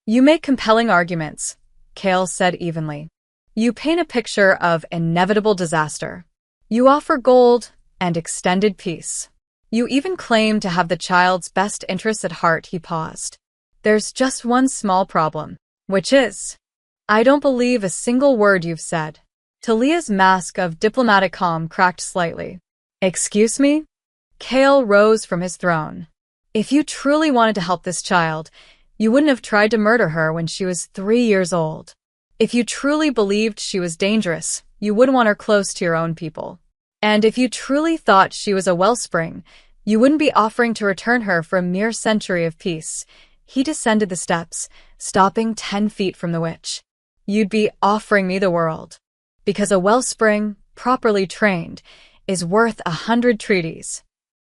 You make compelling arguments, Kale said evenly. You paint a picture of inevitable disaster. You offer gold and extended peace. You even claim to have the child's best interests at heart. He paused. There's just one small problem, which is, I don't believe a single word you've said. Talia's mask of diplomatic calm cracked slightly. Excuse me? Kale rose from his throne. If you truly wanted to help this child, you wouldn't have tried to murder her when she was 3 years old. If you truly believed she was dangerous, you wouldn't want her close to your own people. And if you truly thought she was a wellspring, you wouldn't be offering to return her for a mere century of peace. He descended the steps, stopping 10 feet from the witch. You'd be offering me the world. Because a wellspring, properly trained, is worth 100 treaties.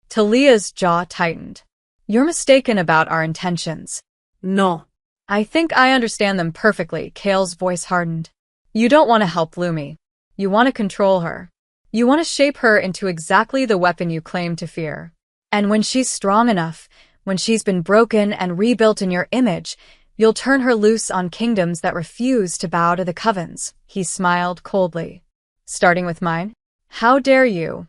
Talia's jaw tightened. You're mistaken about our intentions. No. I think I understand them perfectly, Kale's voice hardened. You don't want to help Lumi. You want to control her. You want to shape her into exactly the weapon you claim to fear. And when she's strong enough, when she's been broken and rebuilt in your image, you'll turn her loose on kingdoms that refuse to bow to the covens. He smiled coldly. Starting with mine? How dare you?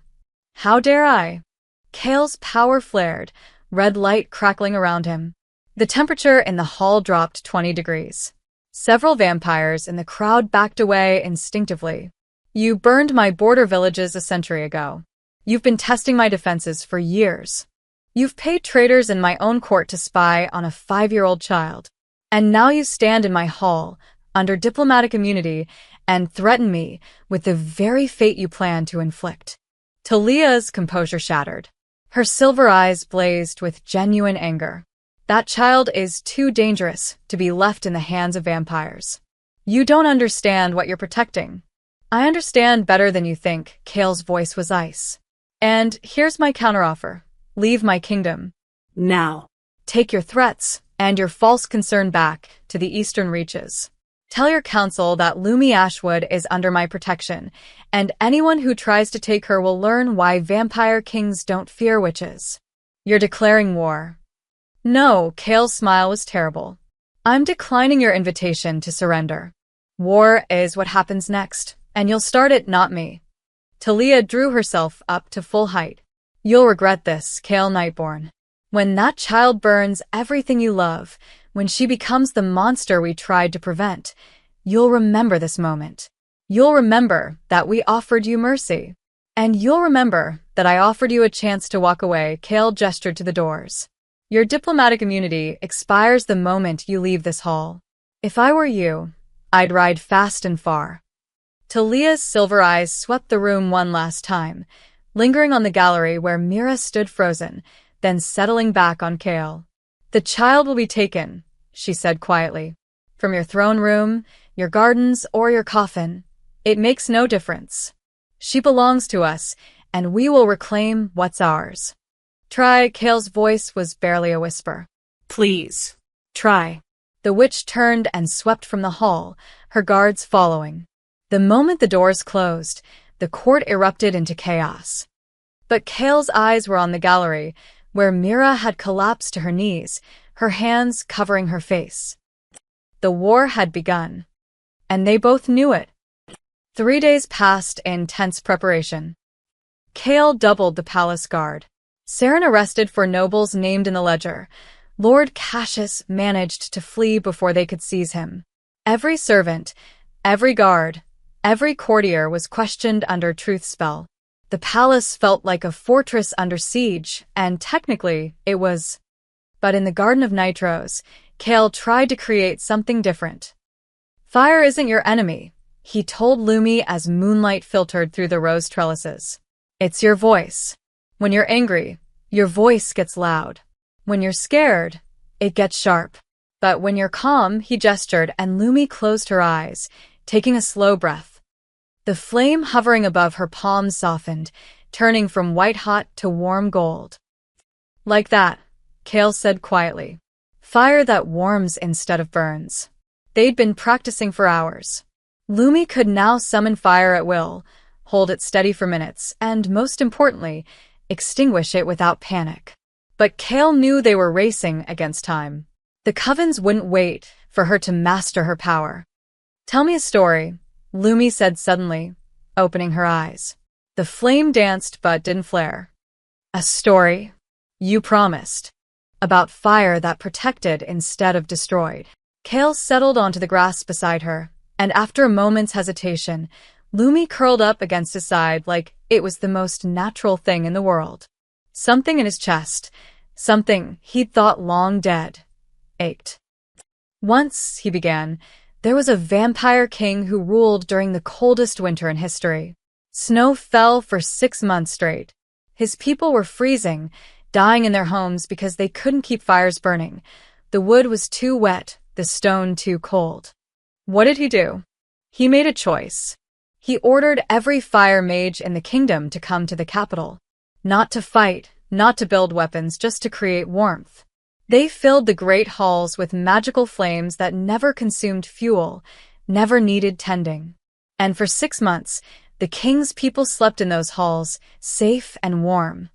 How dare I? Kale's power flared, red light crackling around him. The temperature in the hall dropped 20 degrees. Several vampires in the crowd backed away instinctively. You burned my border villages a century ago. You've been testing my defenses for years. You've paid traitors in my own court to spy on a 5-year-old child. And now you stand in my hall, under diplomatic immunity, and threaten me with the very fate you plan to inflict. Talia's composure shattered. Her silver eyes blazed with genuine anger. That child is too dangerous to be left in the hands of vampires. You don't understand what you're protecting. I understand better than you think, Kale's voice was ice. And here's my counteroffer. Leave my kingdom. Now. Take your threats and your false concern back to the eastern reaches. Tell your council that Lumi Ashwood is under my protection, and anyone who tries to take her will learn why vampire kings don't fear witches. You're declaring war. No, Kale's smile was terrible. I'm declining your invitation to surrender. War is what happens next, and you'll start it, not me. Talia drew herself up to full height. You'll regret this, Kale Nightborn. When that child burns everything you love, when she becomes the monster we tried to prevent, you'll remember this moment. You'll remember that we offered you mercy. And you'll remember that I offered you a chance to walk away. Kale gestured to the doors. Your diplomatic immunity expires the moment you leave this hall. If I were you, I'd ride fast and far. Talia's silver eyes swept the room one last time, lingering on the gallery where Mira stood frozen, then settling back on Kale. The child will be taken, she said quietly. From your throne room, your gardens, or your coffin. It makes no difference. She belongs to us, and we will reclaim what's ours. Try, Kale's voice was barely a whisper. Please. Try. The witch turned and swept from the hall, her guards following. The moment the doors closed, the court erupted into chaos. But Kale's eyes were on the gallery, where Mira had collapsed to her knees, her hands covering her face. The war had begun, and they both knew it. 3 days passed in tense preparation. Kale doubled the palace guard. Saren arrested for nobles named in the ledger. Lord Cassius managed to flee before they could seize him. Every servant, every guard, every courtier was questioned under truth spell. The palace felt like a fortress under siege, and technically, it was. But in the Garden of Nitros, Kale tried to create something different. Fire isn't your enemy, he told Lumi as moonlight filtered through the rose trellises. It's your voice. When you're angry, your voice gets loud. When you're scared, it gets sharp. But when you're calm, he gestured, and Lumi closed her eyes, taking a slow breath. The flame hovering above her palms softened, turning from white-hot to warm gold. Like that, Kale said quietly. Fire that warms instead of burns. They'd been practicing for hours. Lumi could now summon fire at will, hold it steady for minutes, and, most importantly, extinguish it without panic. But Kale knew they were racing against time. The covens wouldn't wait for her to master her power. Tell me a story, Lumi said suddenly, opening her eyes. The flame danced but didn't flare. A story? You promised. About fire that protected instead of destroyed. Kale settled onto the grass beside her, and after a moment's hesitation, Lumi curled up against his side like it was the most natural thing in the world. Something in his chest, something he'd thought long dead, ached. Once, he began, there was a vampire king who ruled during the coldest winter in history. Snow fell for 6 months straight. His people were freezing, dying in their homes because they couldn't keep fires burning. The wood was too wet, the stone too cold. What did he do? He made a choice. He ordered every fire mage in the kingdom to come to the capital. Not to fight, not to build weapons, just to create warmth. They filled the great halls with magical flames that never consumed fuel, never needed tending. And for 6 months, the king's people slept in those halls, safe and warm.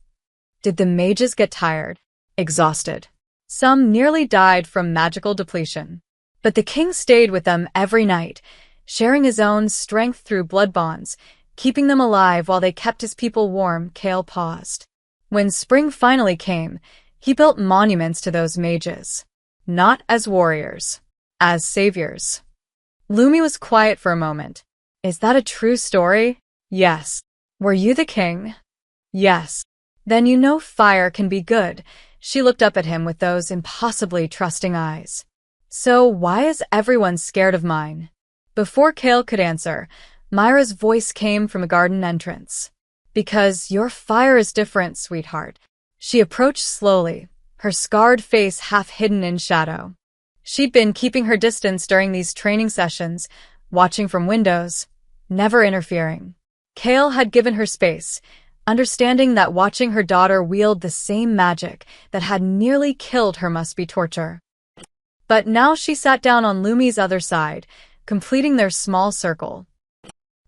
Did the mages get tired? Exhausted? Some nearly died from magical depletion. But the king stayed with them every night, sharing his own strength through blood bonds, keeping them alive while they kept his people warm. Kale paused. When spring finally came, he built monuments to those mages. Not as warriors, as saviors. Lumi was quiet for a moment. Is that a true story? Yes. Were you the king? Yes. Then you know fire can be good. She looked up at him with those impossibly trusting eyes. So why is everyone scared of mine? Before Kale could answer, Myra's voice came from a garden entrance. Because your fire is different, sweetheart. She approached slowly, her scarred face half hidden in shadow. She'd been keeping her distance during these training sessions, watching from windows, never interfering. Kale had given her space, understanding that watching her daughter wield the same magic that had nearly killed her must be torture. But now she sat down on Lumi's other side, completing their small circle.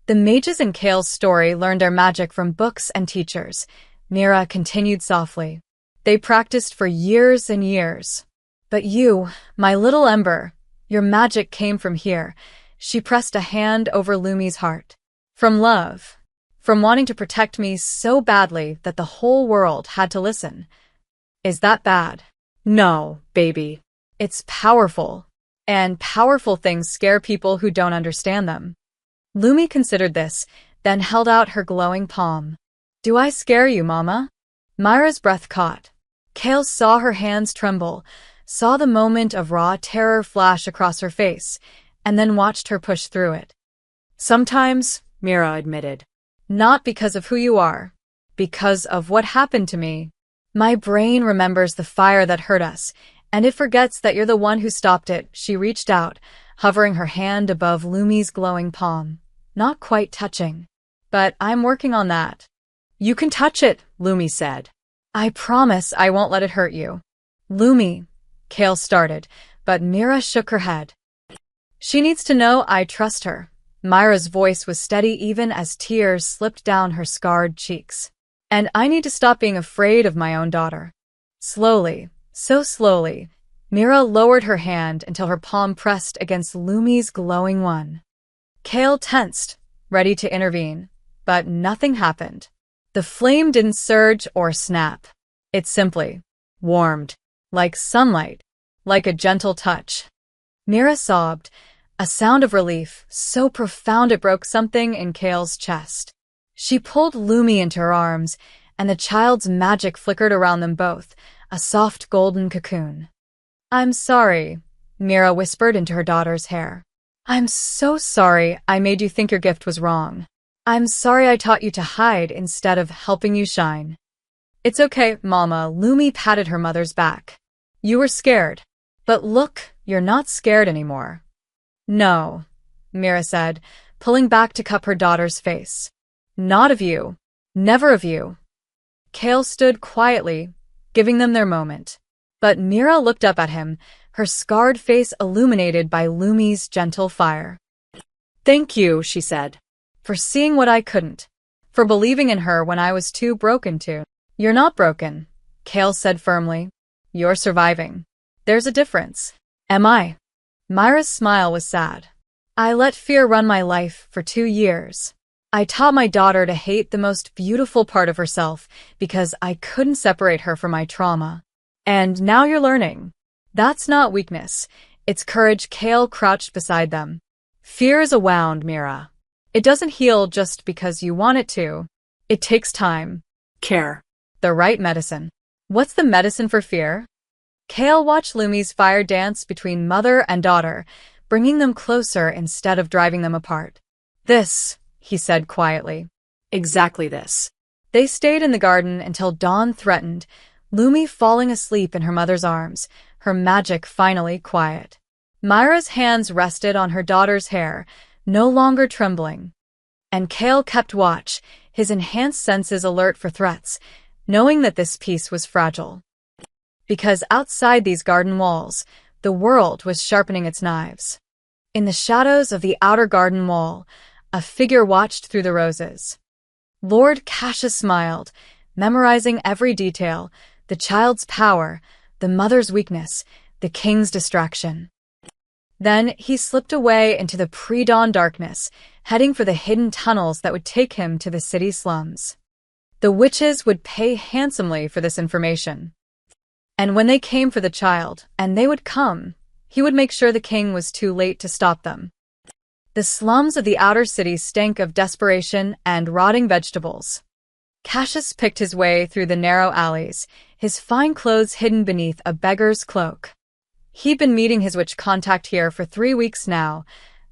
The mages in Kale's story learned their magic from books and teachers, Mira continued softly. They practiced for years and years. But you, my little ember, your magic came from here. She pressed a hand over Lumi's heart. From love. From wanting to protect me so badly that the whole world had to listen. Is that bad? No, baby. It's powerful. And powerful things scare people who don't understand them. Lumi considered this, then held out her glowing palm. Do I scare you, Mama? Myra's breath caught. Kale saw her hands tremble, saw the moment of raw terror flash across her face, and then watched her push through it. Sometimes, Mira admitted. Not because of who you are. Because of what happened to me. My brain remembers the fire that hurt us, and it forgets that you're the one who stopped it. She reached out, hovering her hand above Lumi's glowing palm. Not quite touching. But I'm working on that. You can touch it, Lumi said. I promise I won't let it hurt you. Lumi, Kale started, but Mira shook her head. She needs to know I trust her. Myra's voice was steady even as tears slipped down her scarred cheeks. And I need to stop being afraid of my own daughter. Slowly, so slowly, Mira lowered her hand until her palm pressed against Lumi's glowing one. Kale tensed, ready to intervene, but nothing happened. The flame didn't surge or snap. It simply warmed, like sunlight, like a gentle touch. Mira sobbed, a sound of relief so profound it broke something in Kale's chest. She pulled Lumi into her arms, and the child's magic flickered around them both, a soft golden cocoon. I'm sorry, Mira whispered into her daughter's hair. I'm so sorry I made you think your gift was wrong. I'm sorry I taught you to hide instead of helping you shine. It's okay, Mama. Lumi patted her mother's back. You were scared. But look, you're not scared anymore. No, Mira said, pulling back to cup her daughter's face. Not of you. Never of you. Kale stood quietly, giving them their moment. But Mira looked up at him, her scarred face illuminated by Lumi's gentle fire. Thank you, she said. For seeing what I couldn't. For believing in her when I was too broken to. You're not broken, Kale said firmly. You're surviving. There's a difference. Am I? Myra's smile was sad. I let fear run my life for 2 years. I taught my daughter to hate the most beautiful part of herself because I couldn't separate her from my trauma. And now you're learning. That's not weakness. It's courage. Kale crouched beside them. Fear is a wound, Mira. It doesn't heal just because you want it to. It takes time. Care. The right medicine. What's the medicine for fear? Kale watched Lumi's fire dance between mother and daughter, bringing them closer instead of driving them apart. This, he said quietly. Exactly this. They stayed in the garden until dawn threatened, Lumi falling asleep in her mother's arms, her magic finally quiet. Myra's hands rested on her daughter's hair, no longer trembling. And Kale kept watch, his enhanced senses alert for threats, knowing that this peace was fragile. Because outside these garden walls, the world was sharpening its knives. In the shadows of the outer garden wall, a figure watched through the roses. Lord Cassius smiled, memorizing every detail, the child's power, the mother's weakness, the king's distraction. Then he slipped away into the pre-dawn darkness, heading for the hidden tunnels that would take him to the city slums. The witches would pay handsomely for this information. And when they came for the child, and they would come, he would make sure the king was too late to stop them. The slums of the outer city stank of desperation and rotting vegetables. Cassius picked his way through the narrow alleys, his fine clothes hidden beneath a beggar's cloak. He'd been meeting his witch contact here for 3 weeks now,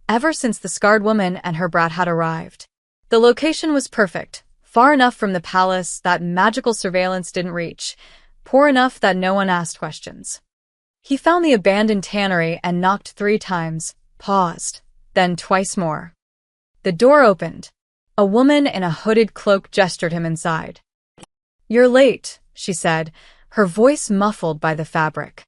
ever since the scarred woman and her brat had arrived. The location was perfect, far enough from the palace that magical surveillance didn't reach, poor enough that no one asked questions. He found the abandoned tannery and knocked 3 times, paused, then twice more. The door opened. A woman in a hooded cloak gestured him inside. "You're late," she said, her voice muffled by the fabric.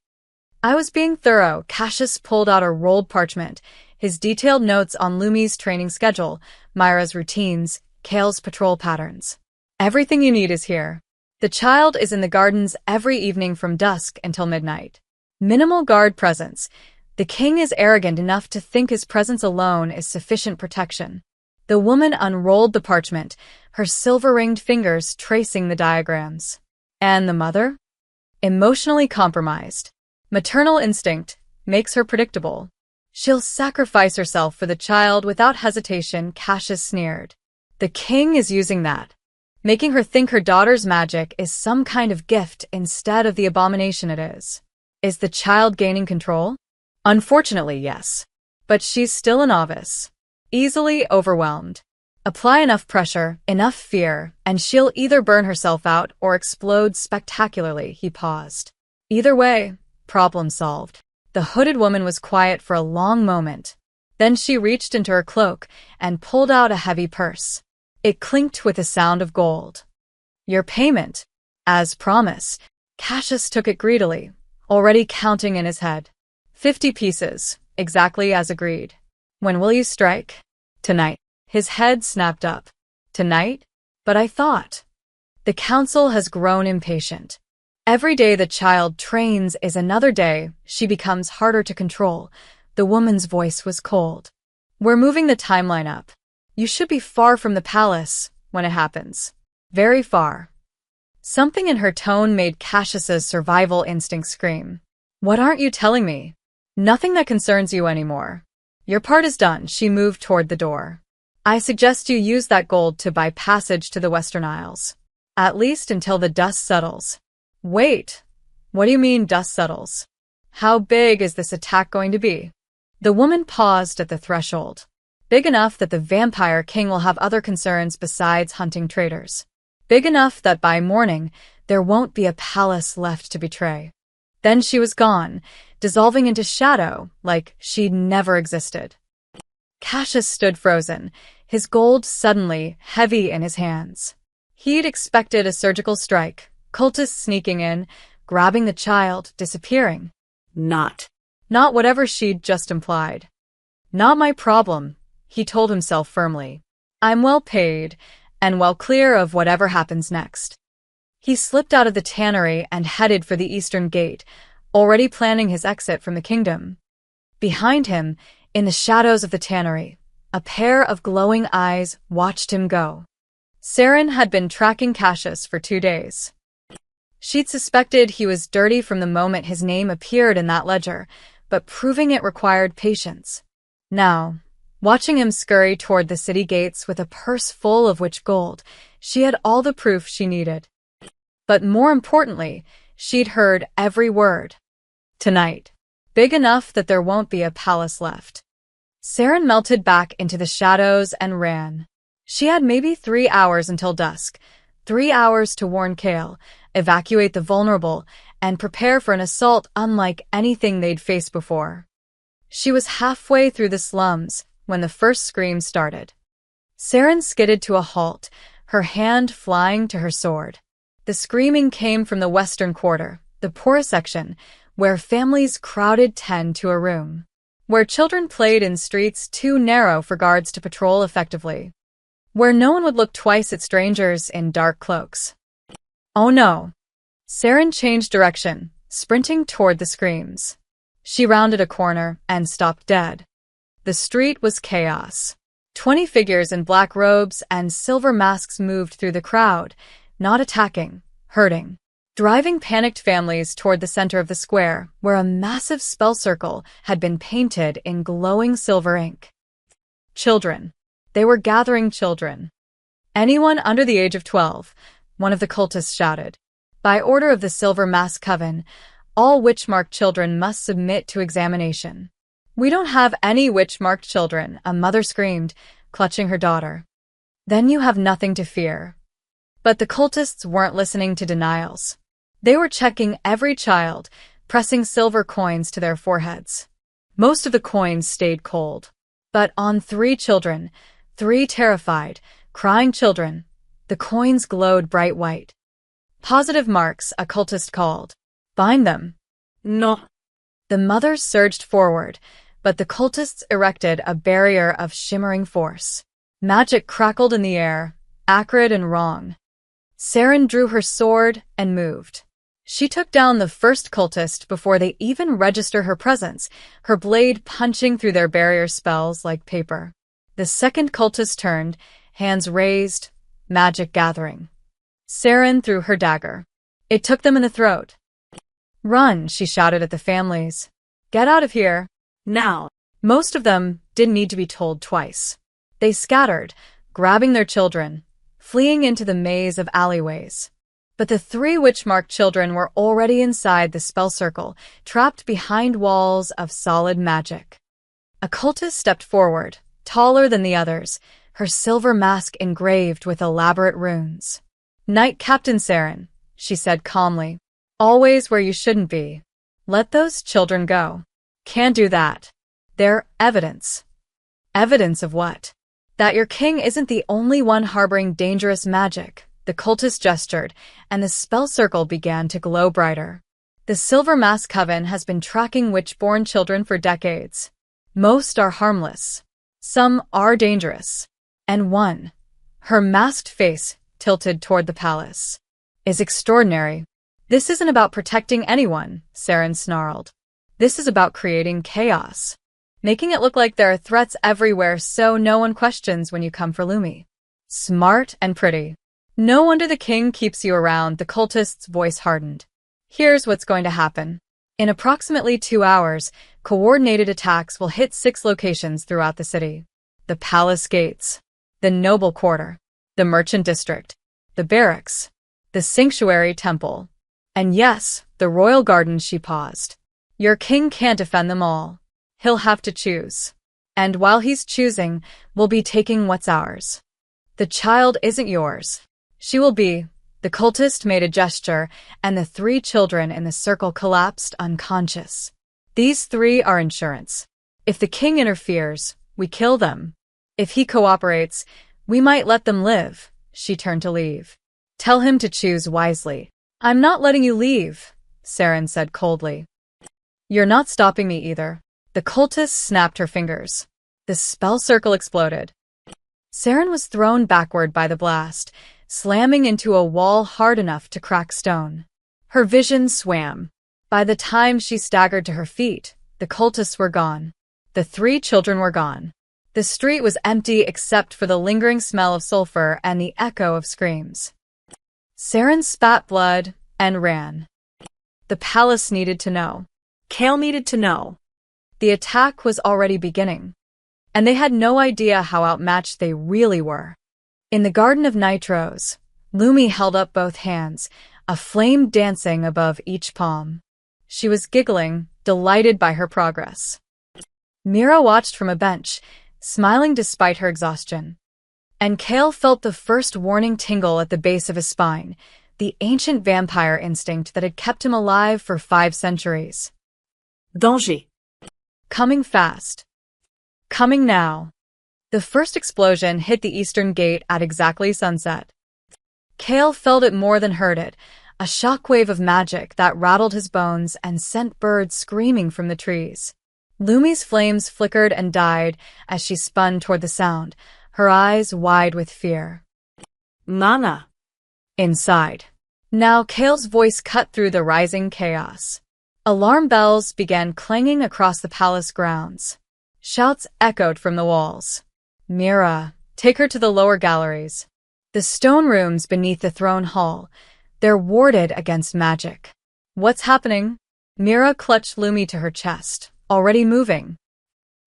"I was being thorough." Cassius pulled out a rolled parchment, his detailed notes on Lumi's training schedule, Myra's routines, Kale's patrol patterns. "Everything you need is here. The child is in the gardens every evening from dusk until midnight. Minimal guard presence. The king is arrogant enough to think his presence alone is sufficient protection." The woman unrolled the parchment, her silver-ringed fingers tracing the diagrams. And the mother? Emotionally compromised. Maternal instinct makes her predictable. She'll sacrifice herself for the child without hesitation, Cassius sneered. The king is using that, making her think her daughter's magic is some kind of gift instead of the abomination it is. Is the child gaining control? Unfortunately, yes. But she's still a novice. Easily overwhelmed. Apply enough pressure, enough fear, and she'll either burn herself out or explode spectacularly. He paused. Either way, problem solved. The hooded woman was quiet for a long moment. Then she reached into her cloak and pulled out a heavy purse. It clinked with a sound of gold. "Your payment." As promised, Cassius took it greedily, already counting in his head. 50 pieces, exactly as agreed. "When will you strike?" "Tonight." His head snapped up. "Tonight? But I thought." The council has grown impatient. Every day the child trains is another day she becomes harder to control. The woman's voice was cold. "We're moving the timeline up. You should be far from the palace when it happens. Very far." Something in her tone made Cassius's survival instinct scream. "What aren't you telling me? Nothing that concerns you anymore. Your part is done." She moved toward the door. "I suggest you use that gold to buy passage to the Western Isles. At least until the dust settles." "Wait. What do you mean dust settles? How big is this attack going to be?" The woman paused at the threshold. "Big enough that the vampire king will have other concerns besides hunting traitors. Big enough that by morning there won't be a palace left to betray." Then she was gone, dissolving into shadow like she'd never existed. Cassius stood frozen, his gold suddenly heavy in his hands. He'd expected a surgical strike, cultists sneaking in, grabbing the child, disappearing. Not. Not whatever she'd just implied. Not my problem, he told himself firmly. I'm well paid, and well clear of whatever happens next. He slipped out of the tannery and headed for the eastern gate, already planning his exit from the kingdom. Behind him, in the shadows of the tannery, a pair of glowing eyes watched him go. Saren had been tracking Cassius for 2 days. She'd suspected he was dirty from the moment his name appeared in that ledger, but proving it required patience. Now, watching him scurry toward the city gates with a purse full of witch gold, she had all the proof she needed. But more importantly, she'd heard every word. Tonight. Big enough that there won't be a palace left. Saren melted back into the shadows and ran. She had maybe 3 hours until dusk, 3 hours to warn Kale, evacuate the vulnerable, and prepare for an assault unlike anything they'd faced before. She was halfway through the slums when the first scream started. Saren skidded to a halt, her hand flying to her sword. The screaming came from the western quarter, the poorest section, where families crowded 10 to a room, where children played in streets too narrow for guards to patrol effectively, where no one would look twice at strangers in dark cloaks. Oh no! Saren changed direction, sprinting toward the screams. She rounded a corner and stopped dead. The street was chaos. 20 figures in black robes and silver masks moved through the crowd, not attacking, hurting, driving panicked families toward the center of the square, where a massive spell circle had been painted in glowing silver ink. Children. They were gathering children. Anyone under the age of 12, one of the cultists shouted. By order of the Silver Mask Coven, all witch-marked children must submit to examination. We don't have any witch-marked children, a mother screamed, clutching her daughter. Then you have nothing to fear. But the cultists weren't listening to denials. They were checking every child, pressing silver coins to their foreheads. Most of the coins stayed cold. But on 3 children, 3 terrified, crying children, the coins glowed bright white. Positive marks, a cultist called. Bind them. No. The mothers surged forward, but the cultists erected a barrier of shimmering force. Magic crackled in the air, acrid and wrong. Saren drew her sword and moved. She took down the first cultist before they even register her presence, her blade punching through their barrier spells like paper. The second cultist turned, hands raised, magic gathering. Saren threw her dagger. It took them in the throat. Run, she shouted at the families. Get out of here. Now. Most of them didn't need to be told twice. They scattered, grabbing their children, fleeing into the maze of alleyways. But the 3 witch-marked children were already inside the spell circle, trapped behind walls of solid magic. A cultist stepped forward, taller than the others, her silver mask engraved with elaborate runes. Knight Captain Saren, she said calmly. Always where you shouldn't be. Let those children go. Can't do that. They're evidence. Evidence of what? That your king isn't the only one harboring dangerous magic. The cultist gestured, and the spell circle began to glow brighter. The Silver Mask Coven has been tracking witch-born children for decades. Most are harmless. Some are dangerous. And one, her masked face tilted toward the palace, is extraordinary. This isn't about protecting anyone, Saren snarled. This is about creating chaos. Making it look like there are threats everywhere so no one questions when you come for Lumi. Smart and pretty. No wonder the king keeps you around, the cultist's voice hardened. Here's what's going to happen. In approximately 2 hours, coordinated attacks will hit 6 locations throughout the city. The palace gates, the noble quarter, the merchant district, the barracks, the sanctuary temple, and yes, the royal garden. She paused. Your king can't defend them all. He'll have to choose. And while he's choosing, we'll be taking what's ours. The child isn't yours. She will be. The cultist made a gesture, and the 3 children in the circle collapsed unconscious. These 3 are insurance. If the king interferes, we kill them. If he cooperates, we might let them live. She turned to leave. Tell him to choose wisely. I'm not letting you leave, Saren said coldly. You're not stopping me either. The cultist snapped her fingers. The spell circle exploded. Saren was thrown backward by the blast, slamming into a wall hard enough to crack stone. Her vision swam. By the time she staggered to her feet, the cultists were gone. The 3 children were gone. The street was empty except for the lingering smell of sulfur and the echo of screams. Saren spat blood and ran. The palace needed to know. Kale needed to know. The attack was already beginning, and they had no idea how outmatched they really were. In the Garden of Nitros, Lumi held up both hands, a flame dancing above each palm. She was giggling, delighted by her progress. Mira watched from a bench, smiling despite her exhaustion. And Kale felt the first warning tingle at the base of his spine, the ancient vampire instinct that had kept him alive for 5 centuries. Danger. Coming fast. Coming now. The first explosion hit the eastern gate at exactly sunset. Kale felt it more than heard it, a shockwave of magic that rattled his bones and sent birds screaming from the trees. Lumi's flames flickered and died as she spun toward the sound, her eyes wide with fear. Mana. Inside. Now Kale's voice cut through the rising chaos. Alarm bells began clanging across the palace grounds. Shouts echoed from the walls. Mira, take her to the lower galleries. The stone rooms beneath the throne hall. They're warded against magic. What's happening? Mira clutched Lumi to her chest, already moving.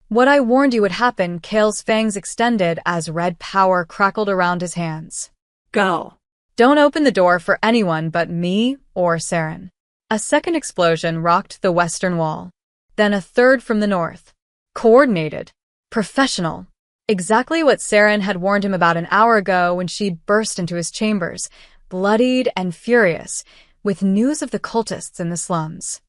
What I warned you would happen, Kale's fangs extended as red power crackled around his hands. Go. Don't open the door for anyone but me or Saren. A second explosion rocked the western wall. Then a third from the north. Coordinated. Professional. Exactly what Saren had warned him about an hour ago when she burst into his chambers, bloodied and furious, with news of the cultists in the slums.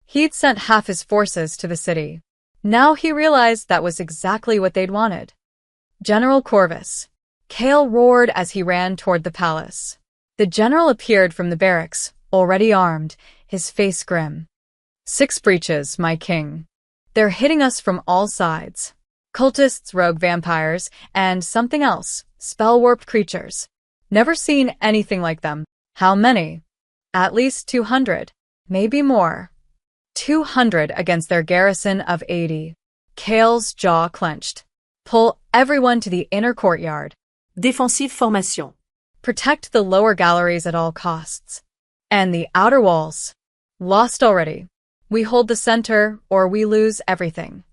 He'd sent half his forces to the city. Now he realized that was exactly what they'd wanted. General Corvus. Kale roared as he ran toward the palace. The general appeared from the barracks, already armed, his face grim. 6 breaches, my king. They're hitting us from all sides. Cultists, rogue vampires, and something else, spell-warped creatures. Never seen anything like them. How many? At least 200. Maybe more. 200 against their garrison of 80. Kale's jaw clenched. Pull everyone to the inner courtyard. Défensive formation. Protect the lower galleries at all costs. And the outer walls. Lost already. We hold the center, or we lose everything.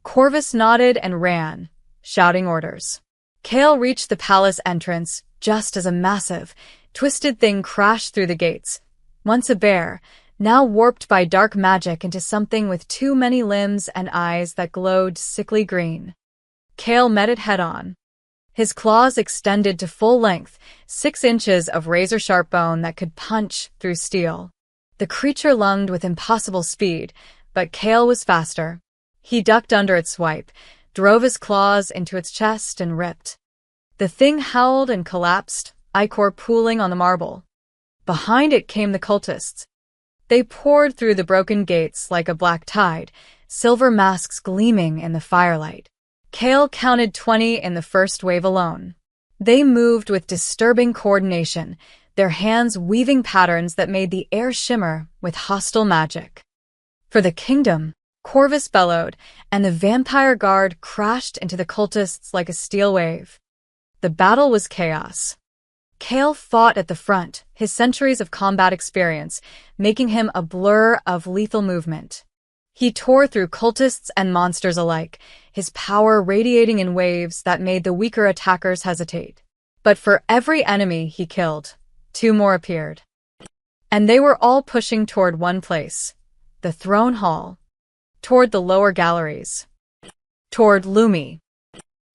Corvus nodded and ran, shouting orders. Kale reached the palace entrance just as a massive, twisted thing crashed through the gates. Once a bear, now warped by dark magic into something with too many limbs and eyes that glowed sickly green. Kale met it head-on. His claws extended to full length, 6 inches of razor-sharp bone that could punch through steel. The creature lunged with impossible speed, but Kale was faster. He ducked under its swipe, drove his claws into its chest and ripped. The thing howled and collapsed, ichor pooling on the marble. Behind it came the cultists. They poured through the broken gates like a black tide, silver masks gleaming in the firelight. Kale counted 20 in the first wave alone. They moved with disturbing coordination, their hands weaving patterns that made the air shimmer with hostile magic. For the kingdom, Corvus bellowed, and the vampire guard crashed into the cultists like a steel wave. The battle was chaos. Kale fought at the front, his centuries of combat experience, making him a blur of lethal movement. He tore through cultists and monsters alike, his power radiating in waves that made the weaker attackers hesitate. But for every enemy he killed, 2 more appeared. And they were all pushing toward one place, the throne hall, toward the lower galleries, toward Lumi.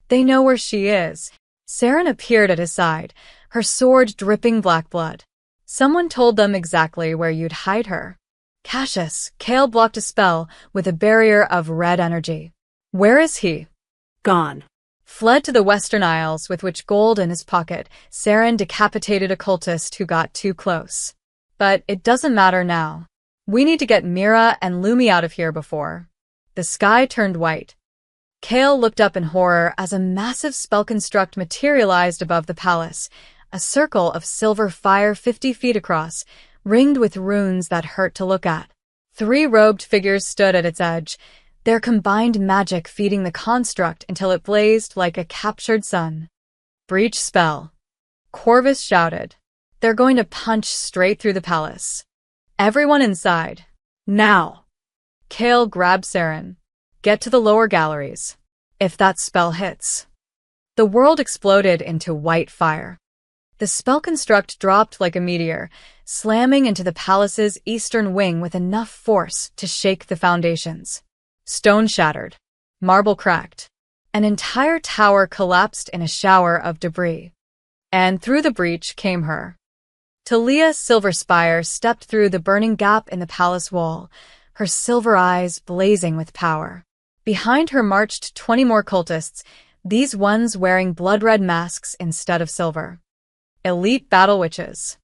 They know where she is. Saren appeared at his side, her sword dripping black blood. Someone told them exactly where you'd hide her. Cassius, Kale blocked a spell with a barrier of red energy. Where is he? Gone. fled to the Western Isles with which gold in his pocket. Saren decapitated a cultist who got too close. But it doesn't matter now. We need to get Mira and Lumi out of here before. The sky turned white. Kale looked up in horror as a massive spell construct materialized above the palace, a circle of silver fire 50 feet across, ringed with runes that hurt to look at. 3 robed figures stood at its edge, their combined magic feeding the construct until it blazed like a captured sun. Breach spell. Corvus shouted. They're going to punch straight through the palace. Everyone inside. Now. Kale grabbed Saren. Get to the lower galleries. If that spell hits. The world exploded into white fire. The spell construct dropped like a meteor, slamming into the palace's eastern wing with enough force to shake the foundations. Stone shattered. Marble cracked. An entire tower collapsed in a shower of debris. And through the breach came her. Talia Silverspire stepped through the burning gap in the palace wall, her silver eyes blazing with power. Behind her marched 20 more cultists, these ones wearing blood-red masks instead of silver. Elite battle witches.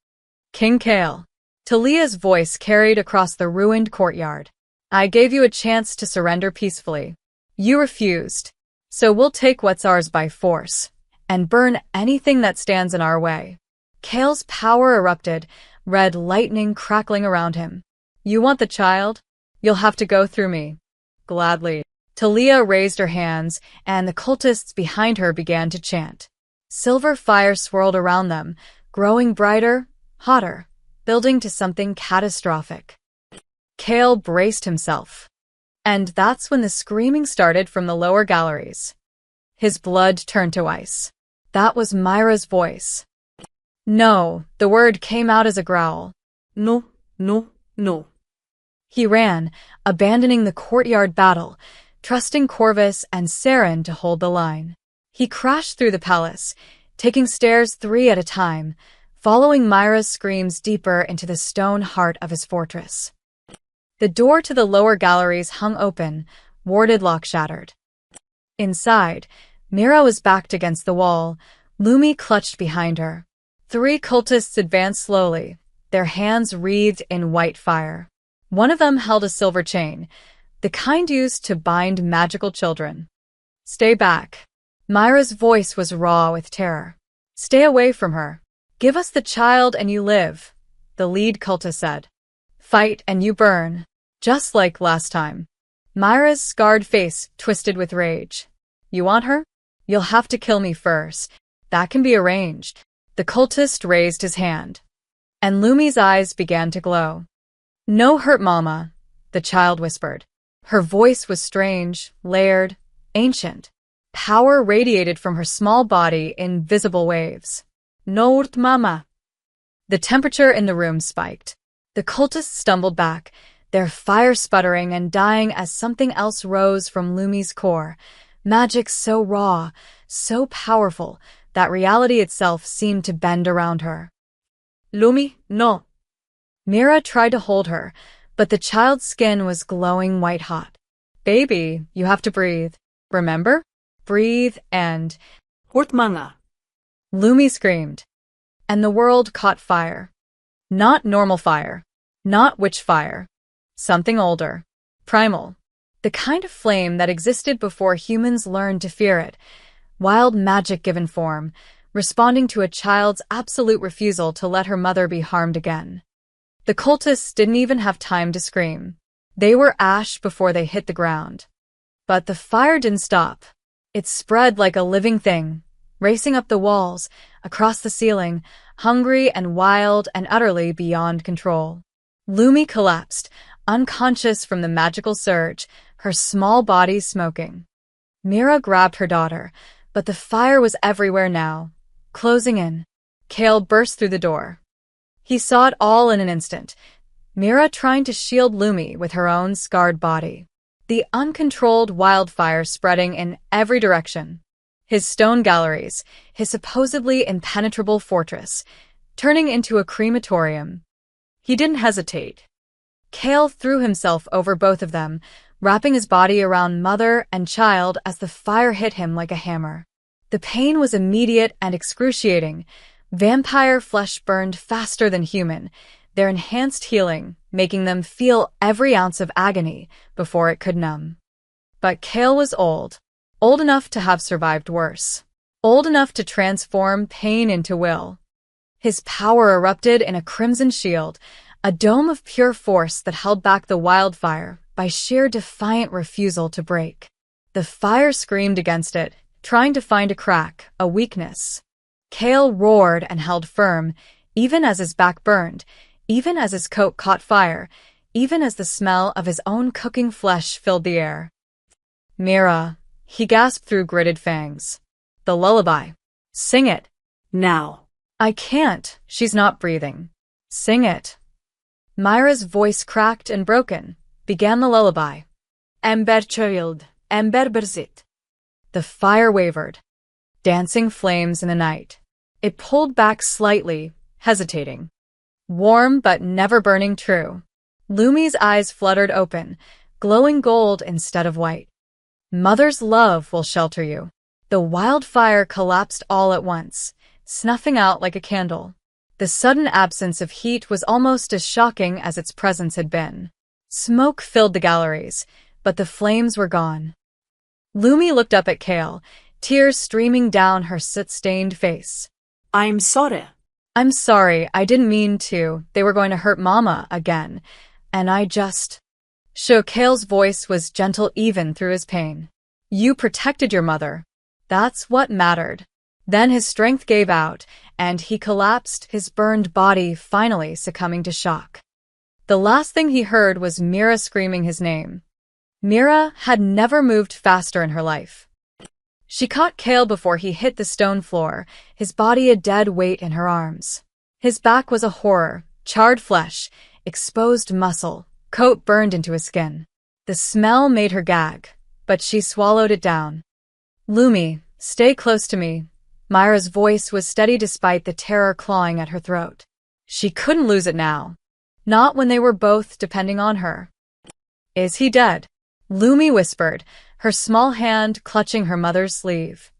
King Kale. Talia's voice carried across the ruined courtyard. I gave you a chance to surrender peacefully. You refused. So we'll take what's ours by force, and burn anything that stands in our way. Kale's power erupted, red lightning crackling around him. You want the child? You'll have to go through me. Gladly. Talia raised her hands, and the cultists behind her began to chant. Silver fire swirled around them, growing brighter, hotter, building to something catastrophic. Kale braced himself. And that's when the screaming started from the lower galleries. His blood turned to ice. That was Myra's voice. No, the word came out as a growl. No, no, no. He ran, abandoning the courtyard battle, trusting Corvus and Saren to hold the line. He crashed through the palace, taking stairs 3 at a time, following Myra's screams deeper into the stone heart of his fortress. The door to the lower galleries hung open, warded lock shattered. Inside, Mira was backed against the wall, Lumi clutched behind her. 3 cultists advanced slowly, their hands wreathed in white fire. One of them held a silver chain, the kind used to bind magical children. Stay back. Myra's voice was raw with terror. Stay away from her. Give us the child and you live, the lead cultist said. Fight and you burn, just like last time. Myra's scarred face twisted with rage. You want her? You'll have to kill me first. That can be arranged. The cultist raised his hand. And Lumi's eyes began to glow. No hurt, Mama, the child whispered. Her voice was strange, layered, ancient. Power radiated from her small body in visible waves. No hurt, Mama. The temperature in the room spiked. The cultists stumbled back, their fire sputtering and dying as something else rose from Lumi's core. Magic so raw, so powerful, that reality itself seemed to bend around her. Lumi, no. Mira tried to hold her, but the child's skin was glowing white-hot. Baby, you have to breathe. Remember? Breathe and... Hortmanga. Lumi screamed. And the world caught fire. Not normal fire. Not witch fire. Something older. Primal. The kind of flame that existed before humans learned to fear it. Wild magic given form, responding to a child's absolute refusal to let her mother be harmed again. The cultists didn't even have time to scream. They were ash before they hit the ground. But the fire didn't stop. It spread like a living thing, racing up the walls, across the ceiling, hungry and wild and utterly beyond control. Lumi collapsed, unconscious from the magical surge, her small body smoking. Mira grabbed her daughter, but the fire was everywhere now, closing in. Kale burst through the door. He saw it all in an instant, Mira trying to shield Lumi with her own scarred body. The uncontrolled wildfire spreading in every direction. His stone galleries, his supposedly impenetrable fortress, turning into a crematorium. He didn't hesitate. Kale threw himself over both of them, wrapping his body around mother and child as the fire hit him like a hammer. The pain was immediate and excruciating. Vampire flesh burned faster than human, their enhanced healing making them feel every ounce of agony before it could numb. But Kale was old enough to have survived worse, old enough to transform pain into will. His power erupted in a crimson shield, a dome of pure force that held back the wildfire by sheer defiant refusal to break. The fire screamed against it, trying to find a crack, a weakness. Kale roared and held firm, even as his back burned, even as his coat caught fire, even as the smell of his own cooking flesh filled the air. Mira, he gasped through gritted fangs. The lullaby. Sing it. Now. I can't, she's not breathing. Sing it. Myra's voice cracked and broken, began the lullaby. Ember child, ember berzit. The fire wavered, dancing flames in the night. It pulled back slightly, hesitating. Warm but never burning true. Lumi's eyes fluttered open, glowing gold instead of white. Mother's love will shelter you. The wildfire collapsed all at once, snuffing out like a candle. The sudden absence of heat was almost as shocking as its presence had been. Smoke filled the galleries, but the flames were gone. Lumi looked up at Kale, tears streaming down her soot-stained face. I'm sorry. I'm sorry, I didn't mean to. They were going to hurt Mama again. And I just... Kale's voice was gentle even through his pain. You protected your mother. That's what mattered. Then his strength gave out, and he collapsed, his burned body finally succumbing to shock. The last thing he heard was Mira screaming his name. Mira had never moved faster in her life. She caught Kale before he hit the stone floor, his body a dead weight in her arms. His back was a horror, charred flesh, exposed muscle, coat burned into his skin. The smell made her gag, but she swallowed it down. Lumi, stay close to me. Myra's voice was steady despite the terror clawing at her throat. She couldn't lose it now. Not when they were both depending on her. Is he dead? Lumi whispered, her small hand clutching her mother's sleeve.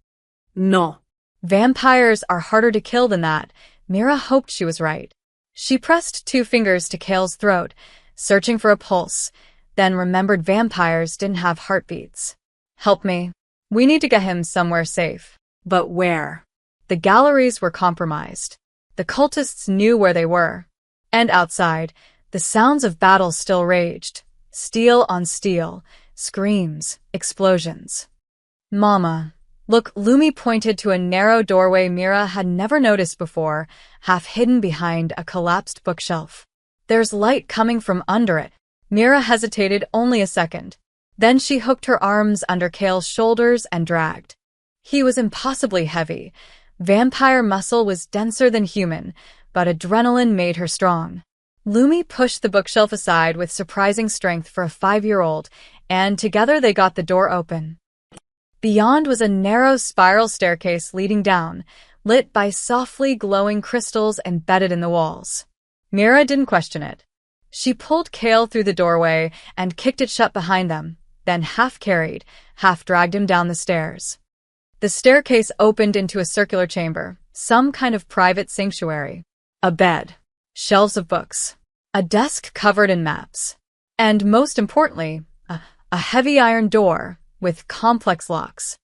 No. Vampires are harder to kill than that. Mira hoped she was right. She pressed 2 fingers to Kale's throat, searching for a pulse, then remembered vampires didn't have heartbeats. Help me. We need to get him somewhere safe. But where? The galleries were compromised. The cultists knew where they were. And outside, the sounds of battle still raged. Steel on steel, screams, explosions. Mama. Look, Lumi pointed to a narrow doorway Mira had never noticed before, half hidden behind a collapsed bookshelf. There's light coming from under it. Mira hesitated only a second. Then she hooked her arms under Kale's shoulders and dragged. He was impossibly heavy. Vampire muscle was denser than human, but adrenaline made her strong. Lumi pushed the bookshelf aside with surprising strength for a 5-year-old, and together they got the door open. Beyond was a narrow spiral staircase leading down, lit by softly glowing crystals embedded in the walls. Mira didn't question it. She pulled Kale through the doorway and kicked it shut behind them, then half-carried, half-dragged him down the stairs. The staircase opened into a circular chamber, some kind of private sanctuary. A bed, shelves of books, a desk covered in maps, and most importantly, a heavy iron door with complex locks.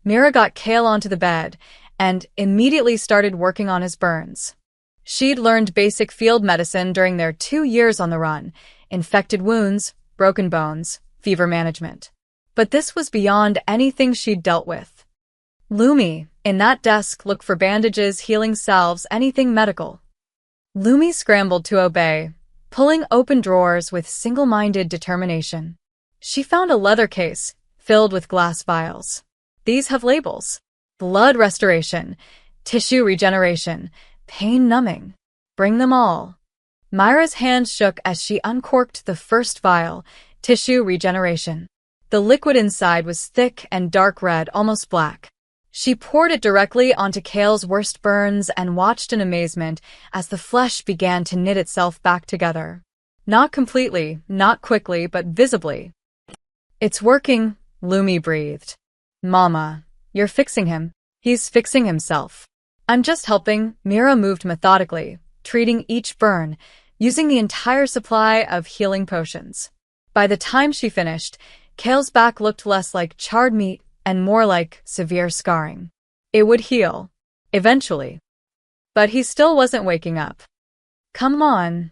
Mira got Kale onto the bed and immediately started working on his burns. She'd learned basic field medicine during their 2 years on the run, infected wounds, broken bones, fever management. But this was beyond anything she'd dealt with. Lumi, in that desk, looked for bandages, healing salves, anything medical. Lumi scrambled to obey, pulling open drawers with single-minded determination. She found a leather case filled with glass vials. These have labels. Blood restoration, tissue regeneration, pain numbing. Bring them all. Myra's hand shook as she uncorked the first vial, tissue regeneration. The liquid inside was thick and dark red, almost black. She poured it directly onto Kale's worst burns and watched in amazement as the flesh began to knit itself back together. Not completely, not quickly, but visibly. It's working, Lumi breathed. Mama, you're fixing him. He's fixing himself. I'm just helping. Mira moved methodically, treating each burn, using the entire supply of healing potions. By the time she finished, Kale's back looked less like charred meat and more like severe scarring. It would heal. Eventually. But he still wasn't waking up. Come on,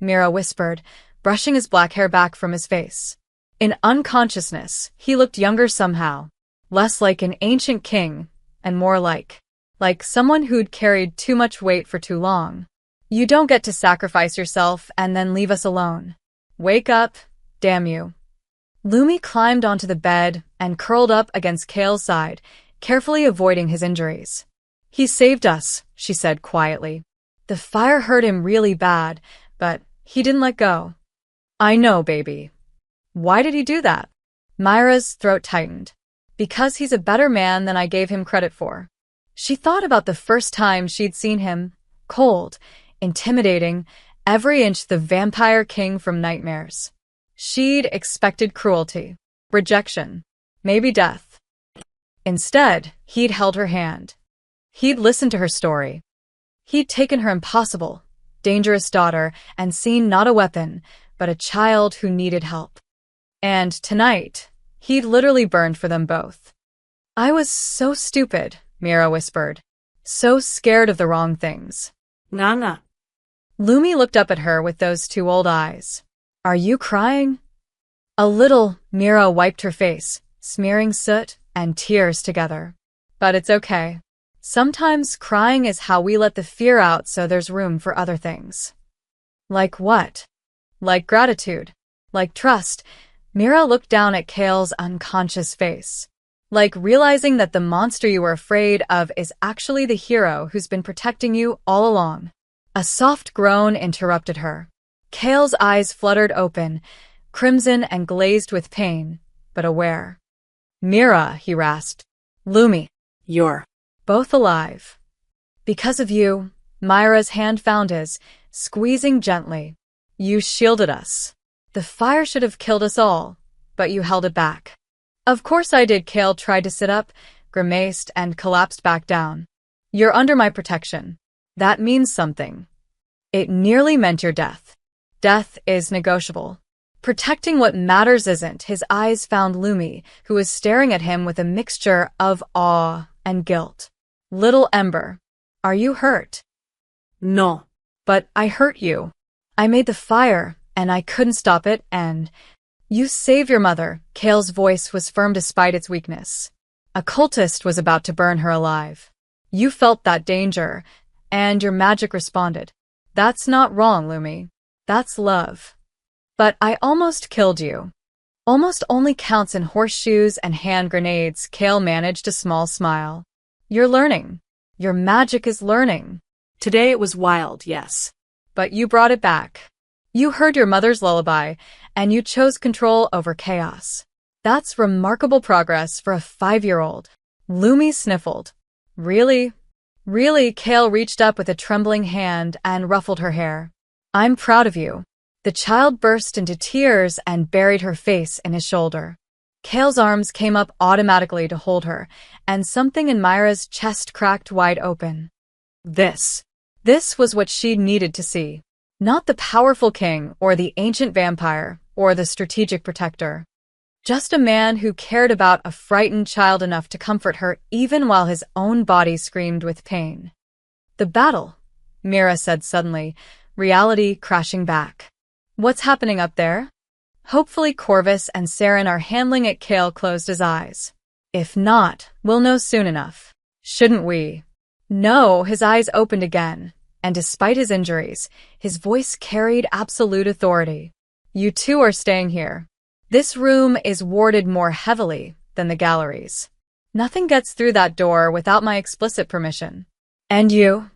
Mira whispered, brushing his black hair back from his face. In unconsciousness, he looked younger somehow, less like an ancient king, and more like someone who'd carried too much weight for too long. You don't get to sacrifice yourself and then leave us alone. Wake up, damn you. Lumi climbed onto the bed and curled up against Kale's side, carefully avoiding his injuries. He saved us, she said quietly. The fire hurt him really bad, but he didn't let go. I know, baby. Why did he do that? Myra's throat tightened. Because he's a better man than I gave him credit for. She thought about the first time she'd seen him, cold, intimidating, every inch the vampire king from nightmares. She'd expected cruelty, rejection, maybe death. Instead, he'd held her hand. He'd listened to her story. He'd taken her impossible, dangerous daughter and seen not a weapon, but a child who needed help. And tonight, he'd literally burned for them both. I was so stupid, Mira whispered. So scared of the wrong things. Nana. Lumi looked up at her with those two old eyes. Are you crying? A little, Mira wiped her face, smearing soot and tears together. But it's okay. Sometimes crying is how we let the fear out so there's room for other things. Like what? Like gratitude. Like trust. Mira looked down at Kale's unconscious face. Like realizing that the monster you were afraid of is actually the hero who's been protecting you all along. A soft groan interrupted her. Kale's eyes fluttered open, crimson and glazed with pain, but aware. Mira, he rasped. Lumi. You're both alive. Because of you, Myra's hand found his, squeezing gently. You shielded us. The fire should have killed us all, but you held it back. Of course I did. Kale tried to sit up, grimaced, and collapsed back down. You're under my protection. That means something. It nearly meant your death. Death is negotiable. Protecting what matters isn't. His eyes found Lumi, who was staring at him with a mixture of awe and guilt. Little Ember, are you hurt? No. But I hurt you. I made the fire, and I couldn't stop it, and you saved your mother. Kale's voice was firm despite its weakness. A cultist was about to burn her alive. You felt that danger, and your magic responded. That's not wrong, Lumi. That's love. But I almost killed you. Almost only counts in horseshoes and hand grenades. Kale managed a small smile. You're learning. Your magic is learning. Today it was wild, yes. But you brought it back. You heard your mother's lullaby, and you chose control over chaos. That's remarkable progress for a 5-year-old. Lumi sniffled. Really? Really? Kale reached up with a trembling hand and ruffled her hair. I'm proud of you. The child burst into tears and buried her face in his shoulder. Kale's arms came up automatically to hold her, and something in Myra's chest cracked wide open. This was what she needed to see. Not the powerful king or the ancient vampire or the strategic protector. Just a man who cared about a frightened child enough to comfort her even while his own body screamed with pain. The battle, Mira said suddenly, reality crashing back. What's happening up there? Hopefully Corvus and Saren are handling it. Kale closed his eyes. If not, we'll know soon enough. Shouldn't we? No, his eyes opened again, and despite his injuries, his voice carried absolute authority. You two are staying here. This room is warded more heavily than the galleries. Nothing gets through that door without my explicit permission. And you?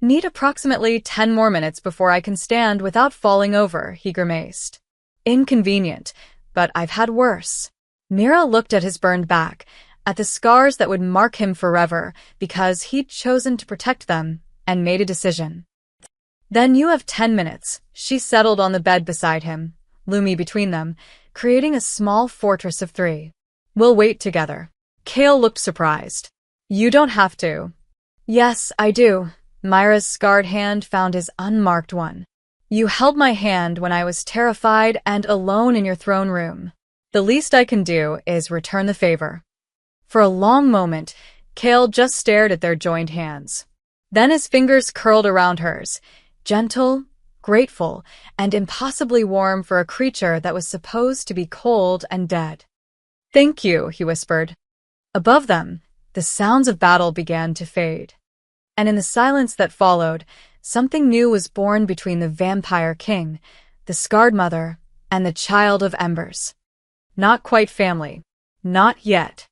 Need approximately 10 more minutes before I can stand without falling over, he grimaced. Inconvenient, but I've had worse. Mira looked at his burned back, at the scars that would mark him forever because he'd chosen to protect them and made a decision. Then you have 10 minutes. She settled on the bed beside him, Lumi between them, creating a small fortress of 3. We'll wait together. Kale looked surprised. You don't have to. Yes, I do. Myra's scarred hand found his unmarked one. You held my hand when I was terrified and alone in your throne room. The least I can do is return the favor. For a long moment, Cale just stared at their joined hands. Then his fingers curled around hers, gentle, grateful, and impossibly warm for a creature that was supposed to be cold and dead. Thank you, he whispered. Above them, the sounds of battle began to fade. And in the silence that followed, something new was born between the vampire king, the scarred mother, and the child of embers. Not quite family. Not yet.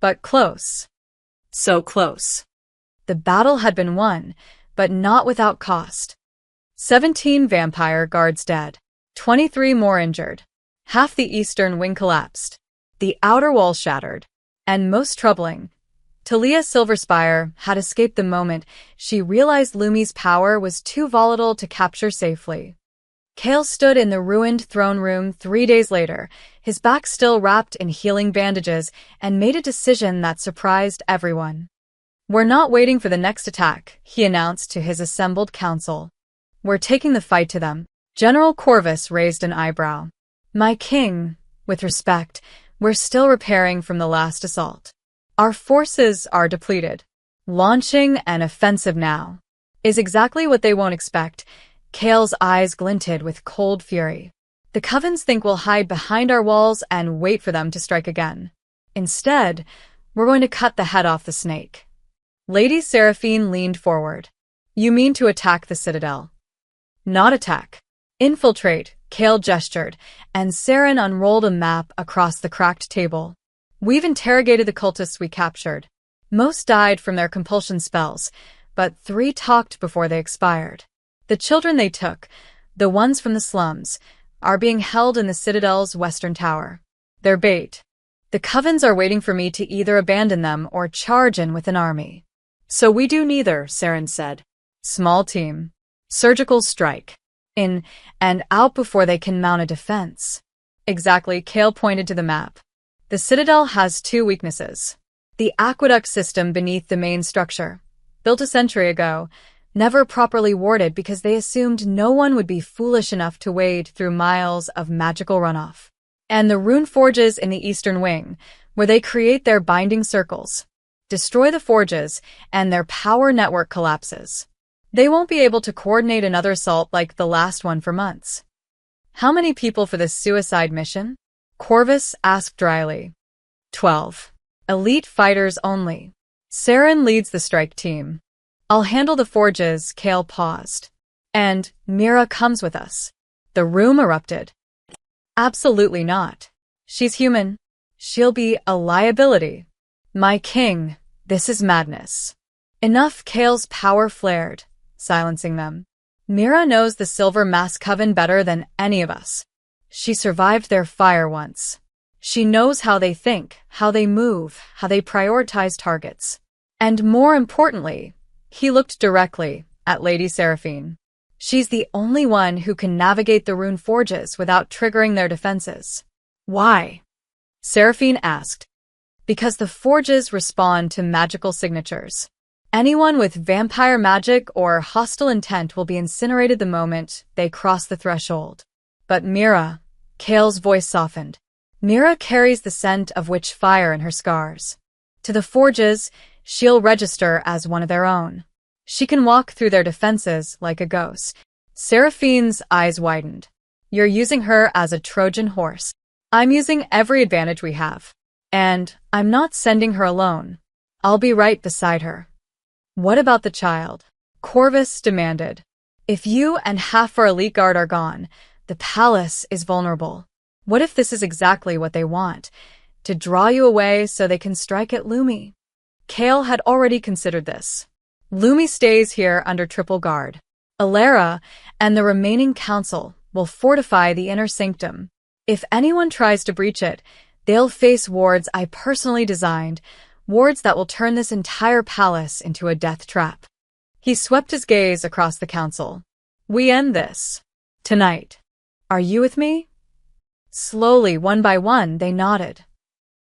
But close. So close. The battle had been won, but not without cost. 17 vampire guards dead. 23 more injured. Half the eastern wing collapsed. The outer wall shattered. And most troubling, Talia Silverspire had escaped the moment she realized Lumi's power was too volatile to capture safely. Cale stood in the ruined throne room 3 days later, his back still wrapped in healing bandages, and made a decision that surprised everyone. We're not waiting for the next attack, he announced to his assembled council. We're taking the fight to them. General Corvus raised an eyebrow. My king, with respect, we're still repairing from the last assault. Our forces are depleted. Launching an offensive now is exactly what they won't expect. Cale's eyes glinted with cold fury. The Covens think we'll hide behind our walls and wait for them to strike again. Instead, we're going to cut the head off the snake. Lady Seraphine leaned forward. You mean to attack the citadel? Not attack. Infiltrate, Cale gestured, and Saren unrolled a map across the cracked table. We've interrogated the cultists we captured. Most died from their compulsion spells, but 3 talked before they expired. The children they took, the ones from the slums, are being held in the Citadel's western tower. They're bait. The Covens are waiting for me to either abandon them or charge in with an army. So we do neither, Saren said. Small team. Surgical strike. In and out before they can mount a defense. Exactly, Cale pointed to the map. The Citadel has 2 weaknesses. The aqueduct system beneath the main structure, built a century ago, never properly warded because they assumed no one would be foolish enough to wade through miles of magical runoff. And the rune forges in the eastern wing, where they create their binding circles. Destroy the forges, and their power network collapses. They won't be able to coordinate another assault like the last one for months. How many people for this suicide mission? Corvus asked dryly. 12. Elite fighters only. Saren leads the strike team. I'll handle the forges, Cale paused. And Mira comes with us. The room erupted. Absolutely not. She's human. She'll be a liability. My king, this is madness. Enough, Cale's power flared, silencing them. Mira knows the Silver Mask Coven better than any of us. She survived their fire once. She knows how they think, how they move, how they prioritize targets. And more importantly, he looked directly at Lady Seraphine. She's the only one who can navigate the rune forges without triggering their defenses. Why? Seraphine asked. Because the forges respond to magical signatures. Anyone with vampire magic or hostile intent will be incinerated the moment they cross the threshold. But Mira, Cale's voice softened. Mira carries the scent of witch fire in her scars. To the forges, she'll register as one of their own. She can walk through their defenses like a ghost. Seraphine's eyes widened. You're using her as a Trojan horse. I'm using every advantage we have. And I'm not sending her alone. I'll be right beside her. What about the child? Corvus demanded. If you and half our elite guard are gone, the palace is vulnerable. What if this is exactly what they want? To draw you away so they can strike at Lumi? Cale had already considered this. Lumi stays here under triple guard. Alara and the remaining council will fortify the inner sanctum. If anyone tries to breach it, they'll face wards I personally designed, wards that will turn this entire palace into a death trap. He swept his gaze across the council. We end this. Tonight. Are you with me? Slowly, one by one, they nodded.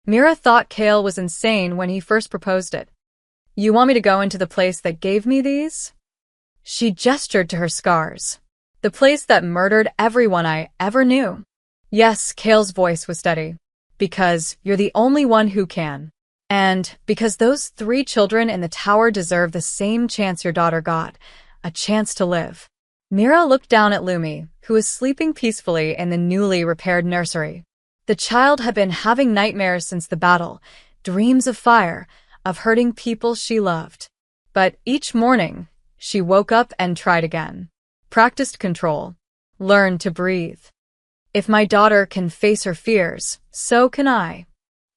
Mira thought Cale was insane when he first proposed it. You want me to go into the place that gave me these? She gestured to her scars. The place that murdered everyone I ever knew. Yes, Kale's voice was steady. Because you're the only one who can. And because those 3 children in the tower deserve the same chance your daughter got, a chance to live. Mira looked down at Lumi, who was sleeping peacefully in the newly repaired nursery. The child had been having nightmares since the battle, dreams of fire, of hurting people she loved. But each morning, she woke up and tried again. Practiced control. Learned to breathe. If my daughter can face her fears, so can I.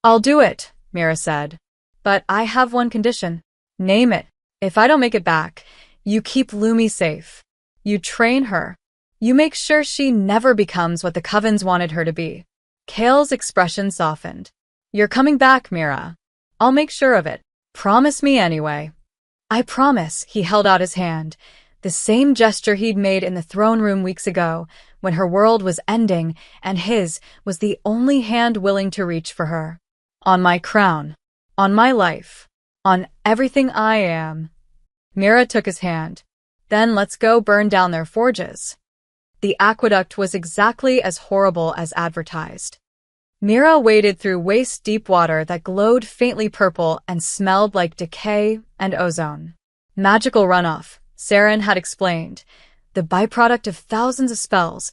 I'll do it, Mira said. But I have one condition. Name it. If I don't make it back, you keep Lumi safe. You train her. You make sure she never becomes what the Covens wanted her to be. Kale's expression softened. You're coming back, Mira. I'll make sure of it. Promise me anyway. I promise, he held out his hand. The same gesture he'd made in the throne room weeks ago, when her world was ending, and his was the only hand willing to reach for her. On my crown. On my life. On everything I am. Mira took his hand. Then let's go burn down their forges. The aqueduct was exactly as horrible as advertised. Mira waded through waist-deep water that glowed faintly purple and smelled like decay and ozone. Magical runoff, Saren had explained, the byproduct of thousands of spells,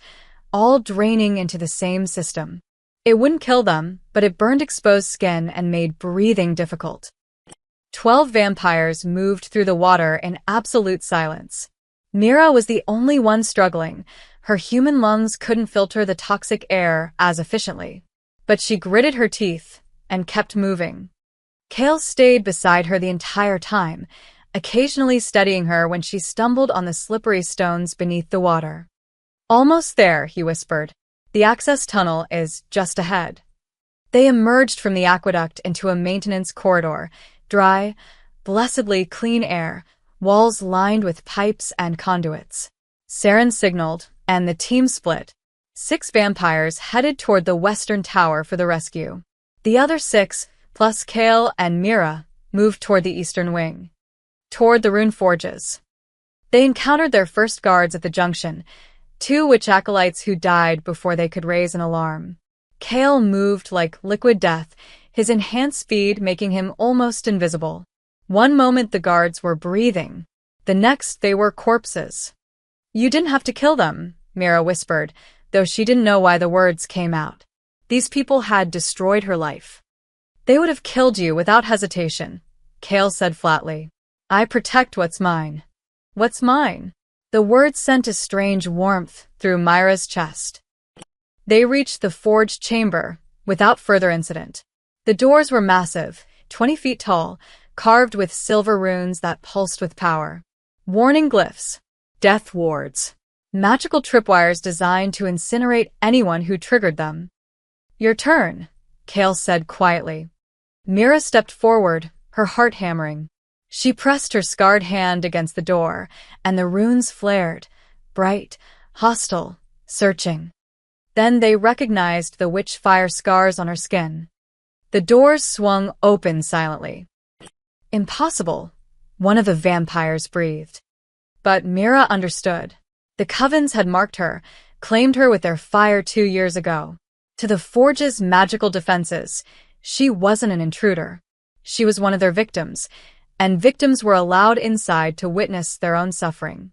all draining into the same system. It wouldn't kill them, but it burned exposed skin and made breathing difficult. 12 vampires moved through the water in absolute silence. Mira was the only one struggling. Her human lungs couldn't filter the toxic air as efficiently. But she gritted her teeth and kept moving. Kale stayed beside her the entire time, occasionally steadying her when she stumbled on the slippery stones beneath the water. Almost there, he whispered. The access tunnel is just ahead. They emerged from the aqueduct into a maintenance corridor, dry, blessedly clean air, walls lined with pipes and conduits. Saren signaled, and the team split. 6 vampires headed toward the western tower for the rescue. The other 6, plus Kale and Mira, moved toward the eastern wing. Toward the rune forges. They encountered their first guards at the junction, 2 witch acolytes who died before they could raise an alarm. Kale moved like liquid death, his enhanced speed making him almost invisible. One moment the guards were breathing. The next they were corpses. You didn't have to kill them, Mira whispered, though she didn't know why the words came out. These people had destroyed her life. They would have killed you without hesitation, Kale said flatly. I protect what's mine. What's mine? The words sent a strange warmth through Myra's chest. They reached the forged chamber without further incident. The doors were massive, 20 feet tall, carved with silver runes that pulsed with power. Warning glyphs. Death wards. Magical tripwires designed to incinerate anyone who triggered them. Your turn, Kale said quietly. Mira stepped forward, her heart hammering. She pressed her scarred hand against the door, and the runes flared, bright, hostile, searching. Then they recognized the witch fire scars on her skin. The doors swung open silently. Impossible, one of the vampires breathed. But Mira understood. The Covens had marked her, claimed her with their fire 2 years ago. To the Forge's magical defenses, she wasn't an intruder. She was one of their victims, and victims were allowed inside to witness their own suffering.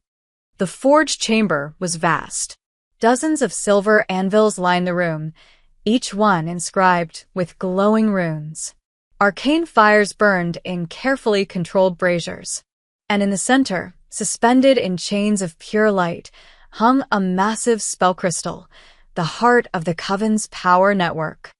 The Forge chamber was vast. Dozens of silver anvils lined the room, each one inscribed with glowing runes. Arcane fires burned in carefully controlled braziers. And in the center, suspended in chains of pure light, hung a massive spell crystal, the heart of the Coven's power network.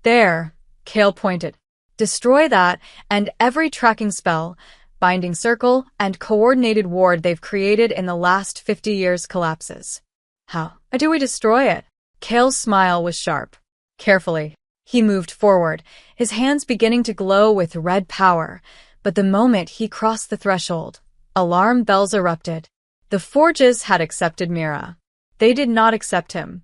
There, Kale pointed. Destroy that, and every tracking spell, binding circle, and coordinated ward they've created in the last 50 years collapses. How do we destroy it? Kale's smile was sharp. Carefully, he moved forward, his hands beginning to glow with red power, but the moment he crossed the threshold, alarm bells erupted. The Forges had accepted Mira. They did not accept him.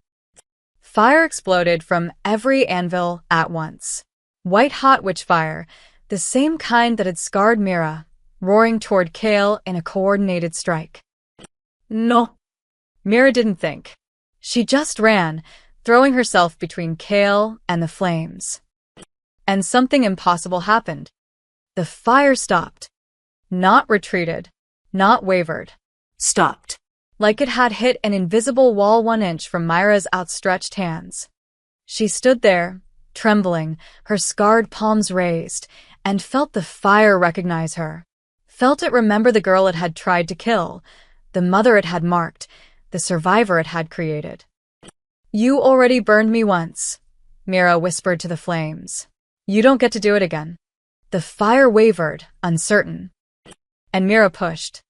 Fire exploded from every anvil at once. White-hot witch fire, the same kind that had scarred Mira, roaring toward Kale in a coordinated strike. No. Mira didn't think. She just ran, throwing herself between Kale and the flames. And something impossible happened. The fire stopped. Not retreated. Not wavered. Stopped. Like it had hit an invisible wall 1 inch from Myra's outstretched hands. She stood there, trembling, her scarred palms raised, and felt the fire recognize her. Felt it remember the girl it had tried to kill, the mother it had marked, the survivor it had created. You already burned me once, Mira whispered to the flames. You don't get to do it again. The fire wavered, uncertain. And Mira pushed.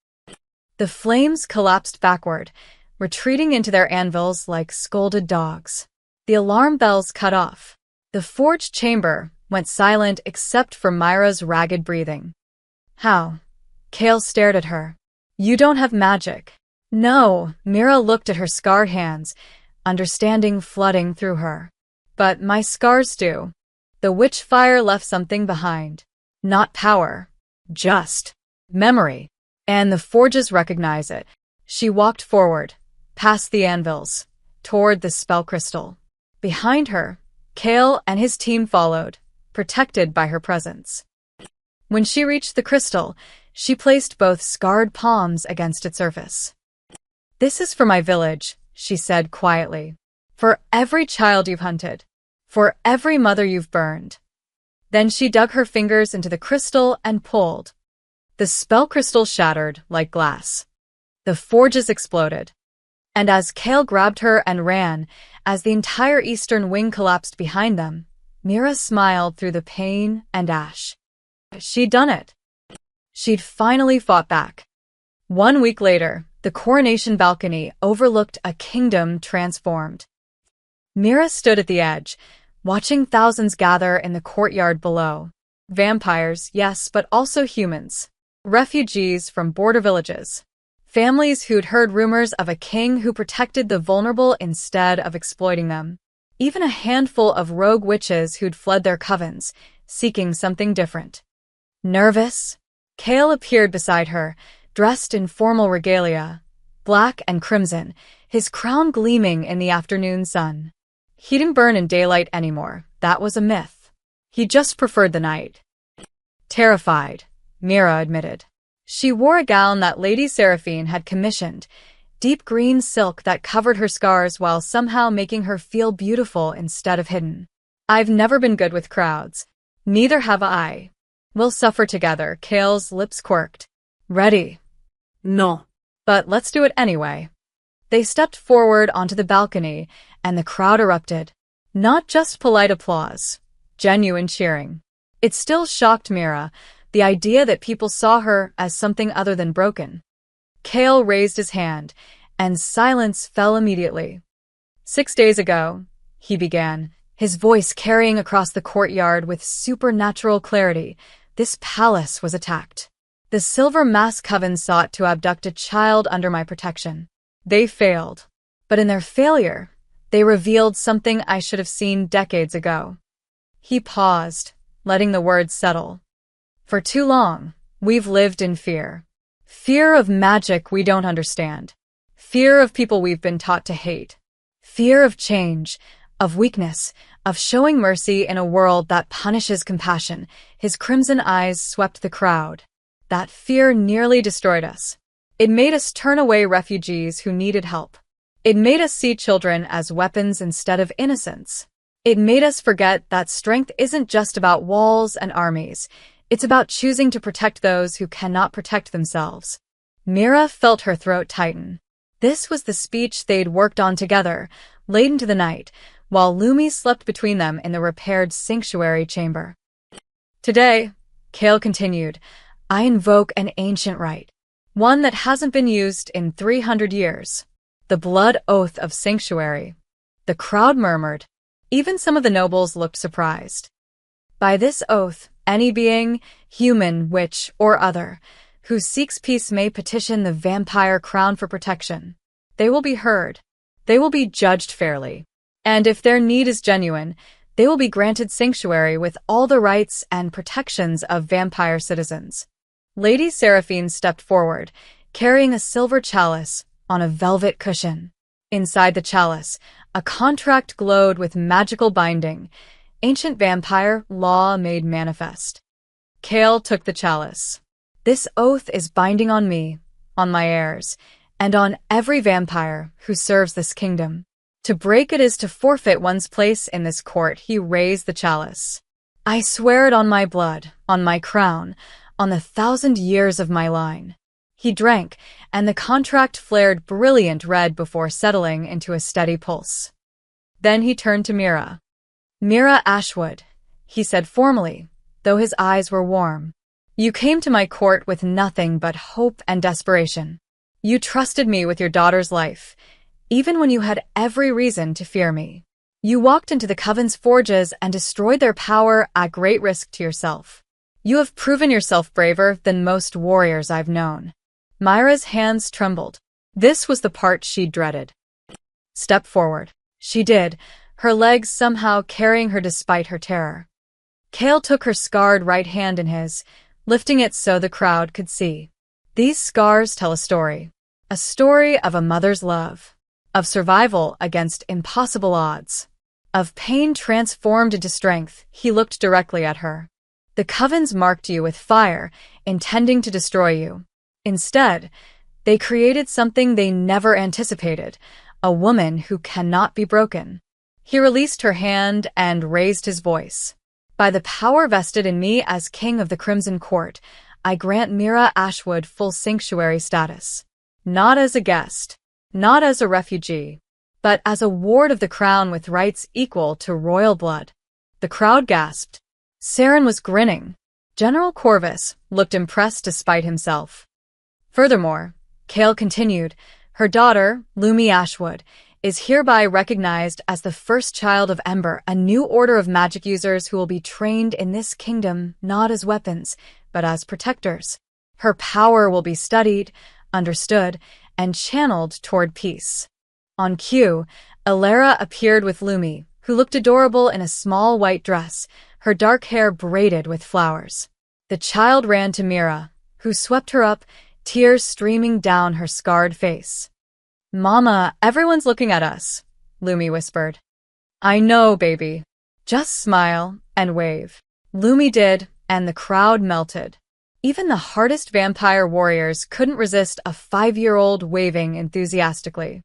The flames collapsed backward, retreating into their anvils like scolded dogs. The alarm bells cut off. The forge chamber went silent except for Myra's ragged breathing. How? Kale stared at her. You don't have magic. No, Mira looked at her scarred hands, understanding flooding through her. But my scars do. The witch fire left something behind. Not power. Just memory. And the forges recognize it. She walked forward, past the anvils, toward the spell crystal. Behind her, Kale and his team followed, protected by her presence. When she reached the crystal, she placed both scarred palms against its surface. This is for my village, she said quietly. For every child you've hunted. For every mother you've burned. Then she dug her fingers into the crystal and pulled. The spell crystal shattered like glass. The forges exploded. And as Kale grabbed her and ran, as the entire eastern wing collapsed behind them, Mira smiled through the pain and ash. She'd done it. She'd finally fought back. 1 week later, the coronation balcony overlooked a kingdom transformed. Mira stood at the edge, watching thousands gather in the courtyard below. Vampires, yes, but also humans. Refugees from border villages. Families who'd heard rumors of a king who protected the vulnerable instead of exploiting them. Even a handful of rogue witches who'd fled their covens, seeking something different. Nervous, Kale appeared beside her, dressed in formal regalia, black and crimson, his crown gleaming in the afternoon sun. He didn't burn in daylight anymore, that was a myth. He just preferred the night. Terrified, Mira admitted. She wore a gown that Lady Seraphine had commissioned, deep green silk that covered her scars while somehow making her feel beautiful instead of hidden. I've never been good with crowds. Neither have I. We'll suffer together, Kale's lips quirked. Ready? No. But let's do it anyway. They stepped forward onto the balcony, and the crowd erupted. Not just polite applause, genuine cheering. It still shocked Mira, the idea that people saw her as something other than broken. Kale raised his hand, and silence fell immediately. 6 days ago, he began, his voice carrying across the courtyard with supernatural clarity, this palace was attacked. The Silver Mask Coven sought to abduct a child under my protection. They failed. But in their failure, they revealed something I should have seen decades ago. He paused, letting the words settle. For too long, we've lived in fear. Fear of magic we don't understand. Fear of people we've been taught to hate. Fear of change, of weakness, of showing mercy in a world that punishes compassion. His crimson eyes swept the crowd. That fear nearly destroyed us. It made us turn away refugees who needed help. It made us see children as weapons instead of innocents. It made us forget that strength isn't just about walls and armies. It's about choosing to protect those who cannot protect themselves. Mira felt her throat tighten. This was the speech they'd worked on together, late into the night, while Lumi slept between them in the repaired sanctuary chamber. Today, Kale continued, I invoke an ancient rite, one that hasn't been used in 300 years. The blood oath of sanctuary. The crowd murmured. Even some of the nobles looked surprised. By this oath, any being, human, witch, or other, who seeks peace may petition the vampire crown for protection. They will be heard. They will be judged fairly. And if their need is genuine, They will be granted sanctuary with all the rights and protections of vampire citizens. Lady Seraphine stepped forward, carrying a silver chalice on a velvet cushion. Inside the chalice, a contract glowed with magical binding, ancient vampire law made manifest. Kale took the chalice. This oath is binding on me, on my heirs, and on every vampire who serves this kingdom. To break it is to forfeit one's place in this court. He raised the chalice. I swear it on my blood, on my crown, on the 1,000 years of my line. He drank, and the contract flared brilliant red before settling into a steady pulse. Then he turned to Mira. Mira Ashwood, he said formally, though his eyes were warm. You came to my court with nothing but hope and desperation. You trusted me with your daughter's life, even when you had every reason to fear me. You walked into the Coven's forges and destroyed their power at great risk to yourself. You have proven yourself braver than most warriors I've known. Myra's hands trembled. This was the part she dreaded. Step forward. She did, her legs somehow carrying her despite her terror. Kale took her scarred right hand in his, lifting it so the crowd could see. These scars tell a story of a mother's love, of survival against impossible odds, of pain transformed into strength. He looked directly at her. The Covens marked you with fire, intending to destroy you. Instead, they created something they never anticipated, a woman who cannot be broken. He released her hand and raised his voice. By the power vested in me as King of the Crimson Court, I grant Mira Ashwood full sanctuary status. Not as a guest, not as a refugee, but as a ward of the crown with rights equal to royal blood. The crowd gasped. Saren was grinning. General Corvus looked impressed despite himself. Furthermore, Kale continued, her daughter, Lumi Ashwood, is hereby recognized as the first child of Ember, a new order of magic users who will be trained in this kingdom not as weapons, but as protectors. Her power will be studied, understood, and channeled toward peace. On cue, Alara appeared with Lumi, who looked adorable in a small white dress, her dark hair braided with flowers. The child ran to Mira, who swept her up, tears streaming down her scarred face. Mama, everyone's looking at us, Lumi whispered. I know, baby. Just smile and wave. Lumi did, and the crowd melted. Even the hardest vampire warriors couldn't resist a 5-year-old waving enthusiastically.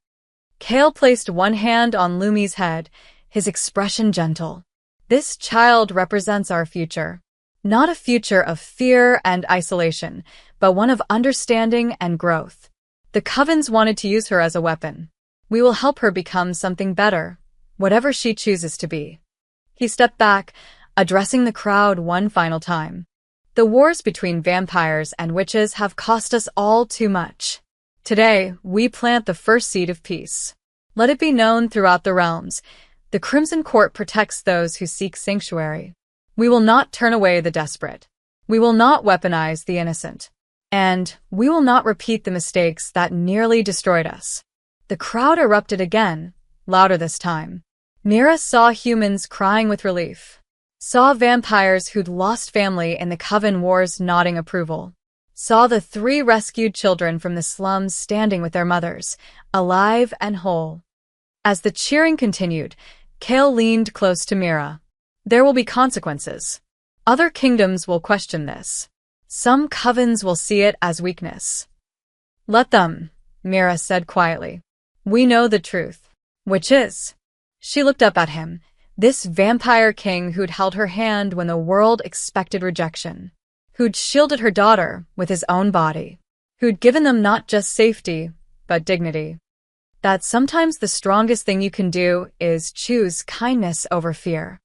Kale placed one hand on Lumi's head, his expression gentle. This child represents our future. Not a future of fear and isolation, but one of understanding and growth. The Covens wanted to use her as a weapon. We will help her become something better, whatever she chooses to be. He stepped back, addressing the crowd one final time. The wars between vampires and witches have cost us all too much. Today, we plant the first seed of peace. Let it be known throughout the realms. The Crimson Court protects those who seek sanctuary. We will not turn away the desperate. We will not weaponize the innocent. And we will not repeat the mistakes that nearly destroyed us. The crowd erupted again, louder this time. Mira saw humans crying with relief. Saw vampires who'd lost family in the Coven Wars nodding approval. Saw the 3 rescued children from the slums standing with their mothers, alive and whole. As the cheering continued, Kale leaned close to Mira. There will be consequences. Other kingdoms will question this. Some Covens will see it as weakness. Let them, Mira said quietly. We know the truth. Which is? She looked up at him, this vampire king who'd held her hand when the world expected rejection, who'd shielded her daughter with his own body, who'd given them not just safety, but dignity. That sometimes the strongest thing you can do is choose kindness over fear.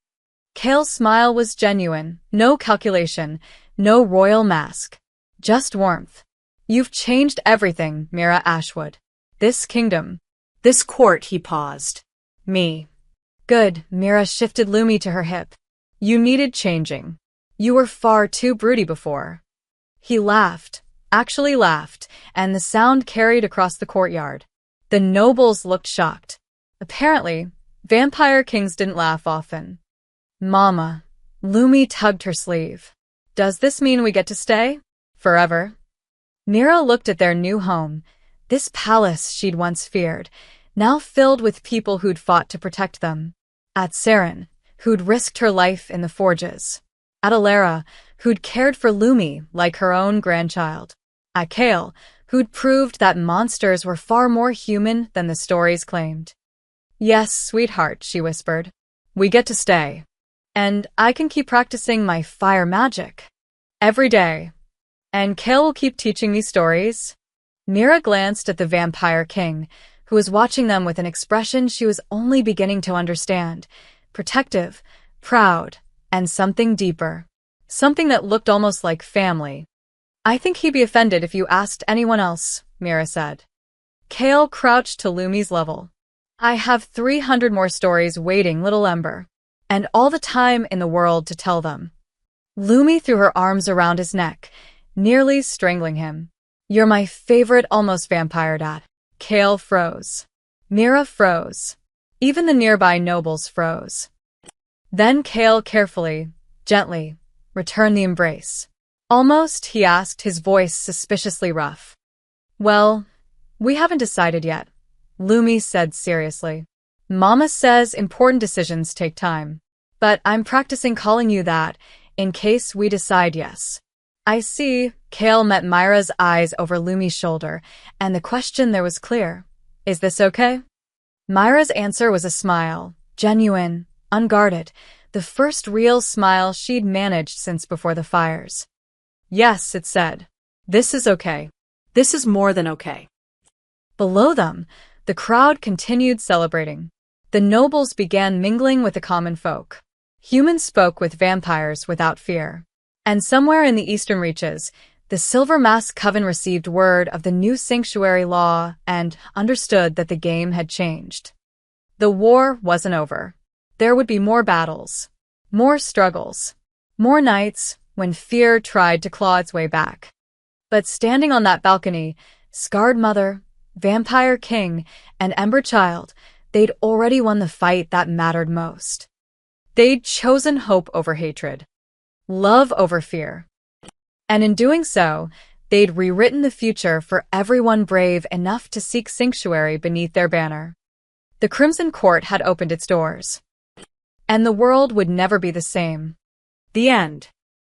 Kale's smile was genuine, no calculation, no royal mask. Just warmth. You've changed everything, Mira Ashwood. This kingdom. This court, he paused. Me. Good, Mira shifted Lumi to her hip. You needed changing. You were far too broody before. He laughed, actually laughed, and the sound carried across the courtyard. The nobles looked shocked. Apparently, vampire kings didn't laugh often. Mama. Lumi tugged her sleeve. Does this mean we get to stay? Forever? Mira looked at their new home, this palace she'd once feared, now filled with people who'd fought to protect them. At Saren, who'd risked her life in the forges. At Alara, who'd cared for Lumi like her own grandchild. At Kale, who'd proved that monsters were far more human than the stories claimed. Yes, sweetheart, she whispered. We get to stay. And I can keep practicing my fire magic. Every day. And Kale will keep teaching me stories. Mira glanced at the Vampire King, who was watching them with an expression she was only beginning to understand. Protective, proud, and something deeper. Something that looked almost like family. I think he'd be offended if you asked anyone else, Mira said. Kale crouched to Lumi's level. I have 300 more stories waiting, little Ember. And all the time in the world to tell them. Lumi threw her arms around his neck, nearly strangling him. You're my favorite almost vampire, Dad. Kale froze. Mira froze. Even the nearby nobles froze. Then Kale carefully, gently, returned the embrace. Almost, he asked, his voice suspiciously rough. Well, we haven't decided yet, Lumi said seriously. Mama says important decisions take time. But I'm practicing calling you that, in case we decide yes. I see. Kale met Myra's eyes over Lumi's shoulder, and the question there was clear. Is this okay? Myra's answer was a smile, genuine, unguarded, the first real smile she'd managed since before the fires. Yes, it said. This is okay. This is more than okay. Below them, the crowd continued celebrating. The nobles began mingling with the common folk. Humans spoke with vampires without fear. And somewhere in the eastern reaches, the Silver Mask Coven received word of the new sanctuary law and understood that the game had changed. The war wasn't over. There would be more battles, more struggles, more nights when fear tried to claw its way back. But standing on that balcony, Scarred Mother, Vampire King, and Ember Child, they'd already won the fight that mattered most. They'd chosen hope over hatred, love over fear. And in doing so, they'd rewritten the future for everyone brave enough to seek sanctuary beneath their banner. The Crimson Court had opened its doors. And the world would never be the same. The end.